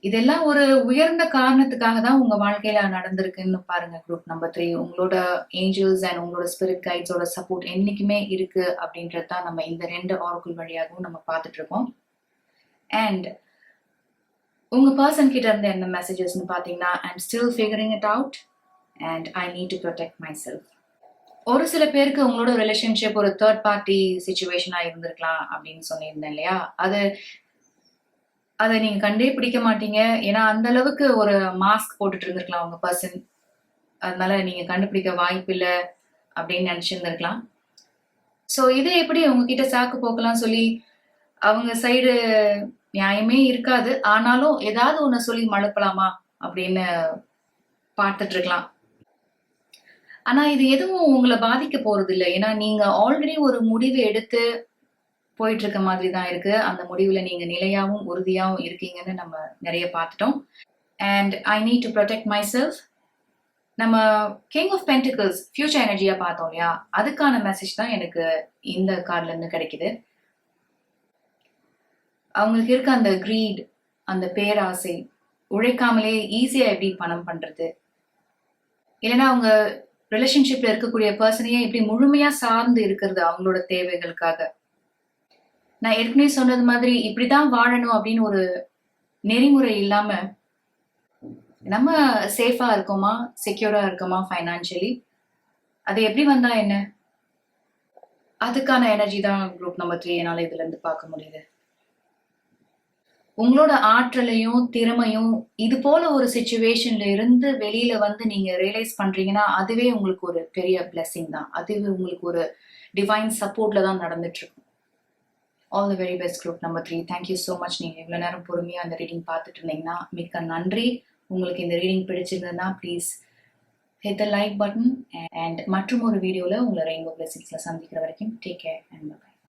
S1: இதெல்லாம் ஒரு உயர்ந்த காரணத்துக்காக தான் உங்க வாழ்க்கையில நடந்திருக்குன்னு பாருங்க. குரூப் நம்பர் 3 உங்களோட ஏஞ்சல்ஸ் அண்ட் உங்களோட ஸ்பிரிட் கைட்ஸோட சப்போர்ட் என்னைக்குமே இருக்கு அப்படின்றது தான் நம்ம இந்த 2 ஆர்க்கிள் வழியாகவும் நம்ம பார்த்துட்டு இருக்கோம். அண்ட் உங்க பர்சன் கிட்ட இருந்து என்ன மெசேஜஸ்ன்னு பாத்தீங்கன்னா, I'm still figuring it out and I need to protect my self. ஒரு சில பேருக்கு உங்களோட ரிலேஷன்ஷிப் ஒரு தேர்ட் பார்ட்டி சிச்சுவேஷனா இருந்திருக்கலாம் அப்படின்னு சொல்லியிருந்தேன் இல்லையா. அதை நீங்க கண்டே பிடிக்க மாட்டீங்க. ஏன்னா அந்த அளவுக்கு ஒரு மாஸ்க் போட்டுட்டு இருந்திருக்கலாம் உங்க பர்சன். அதனால நீங்க கண்டுபிடிக்க வாய்ப்பு இல்லை அப்படின்னு நினைச்சிருந்திருக்கலாம். ஸோ இதை எப்படி உங்ககிட்ட சாக்கு போக்கலாம் சொல்லி அவங்க சைடு நியாயமே இருக்காது, ஆனாலும் ஏதாவது ஒண்ணு சொல்லி மழுப்பலாமா அப்படின்னு பார்த்துட்டு இருக்கலாம். ஆனா இது எதுவும் உங்களை பாதிக்க போறது இல்லை. ஏன்னா நீங்க ஆல்ரெடி ஒரு முடிவு எடுத்து போயிட்டு இருக்க மாதிரி தான் இருக்கு. அந்த முடிவுல நீங்க நிலையாவும் உறுதியாவும் இருக்கீங்கன்னு நம்ம நிறைய பார்த்துட்டோம். And I need to protect my self. நம்ம கிங் ஆஃப் பென்டிகிள்ஸ் ஃபியூச்சர் எனர்ஜியா பார்த்தோம் இல்லையா, அதுக்கான மெசேஜ் தான் எனக்கு இந்த கார்ட்ல இருந்து கிடைக்குது. அவங்களுக்கு இருக்க அந்த கிரீட், அந்த பேராசை, உழைக்காமலே ஈஸியா எப்படி பணம் பண்றது, இல்லைன்னா அவங்க ரிலேஷன்ஷிப்ல இருக்கக்கூடிய பர்சனையே எப்படி முழுமையா சார்ந்து இருக்கிறது அவங்களோட தேவைகளுக்காக. நான் ஏற்கனவே சொன்னது மாதிரி இப்படிதான் வாழணும் அப்படின்னு ஒரு நெறிமுறை இல்லாம நம்ம சேஃபா இருக்கோமா, செக்யூரா இருக்கோமா ஃபைனான்சியலி, அது எப்படி வந்தா என்ன, அதுக்கான எனர்ஜி தான் குரூப் நம்பர் 3 என்னால இதுல இருந்து பார்க்க முடியுது. உங்களோட ஆற்றலையும் திறமையும் இது போல ஒரு சிச்சுவேஷன்ல இருந்து வெளியில வந்து நீங்க ரியலைஸ் பண்றீங்கன்னா அதுவே உங்களுக்கு ஒரு பெரிய பிளெஸிங் தான். அதுவே உங்களுக்கு ஒரு டிவைன் சப்போர்ட்ல தான் நடந்துட்டு இருக்கும். All the very best group number 3. Thank you so much. நீங்க இவ்வளவு நேரம் பொறுமையா அந்த ரீடிங் பார்த்துட்டு இருந்தீங்கன்னா மிக்க நன்றி. உங்களுக்கு இந்த ரீடிங் பிடிச்சிருந்ததுன்னா please hit the like button and மற்றும் ஒரு வீடியோல உங்களை ரெயின்போ பிளெஸிங்ஸ்ல சந்திக்கிற வரைக்கும் டேக் கேர் அண்ட் பை.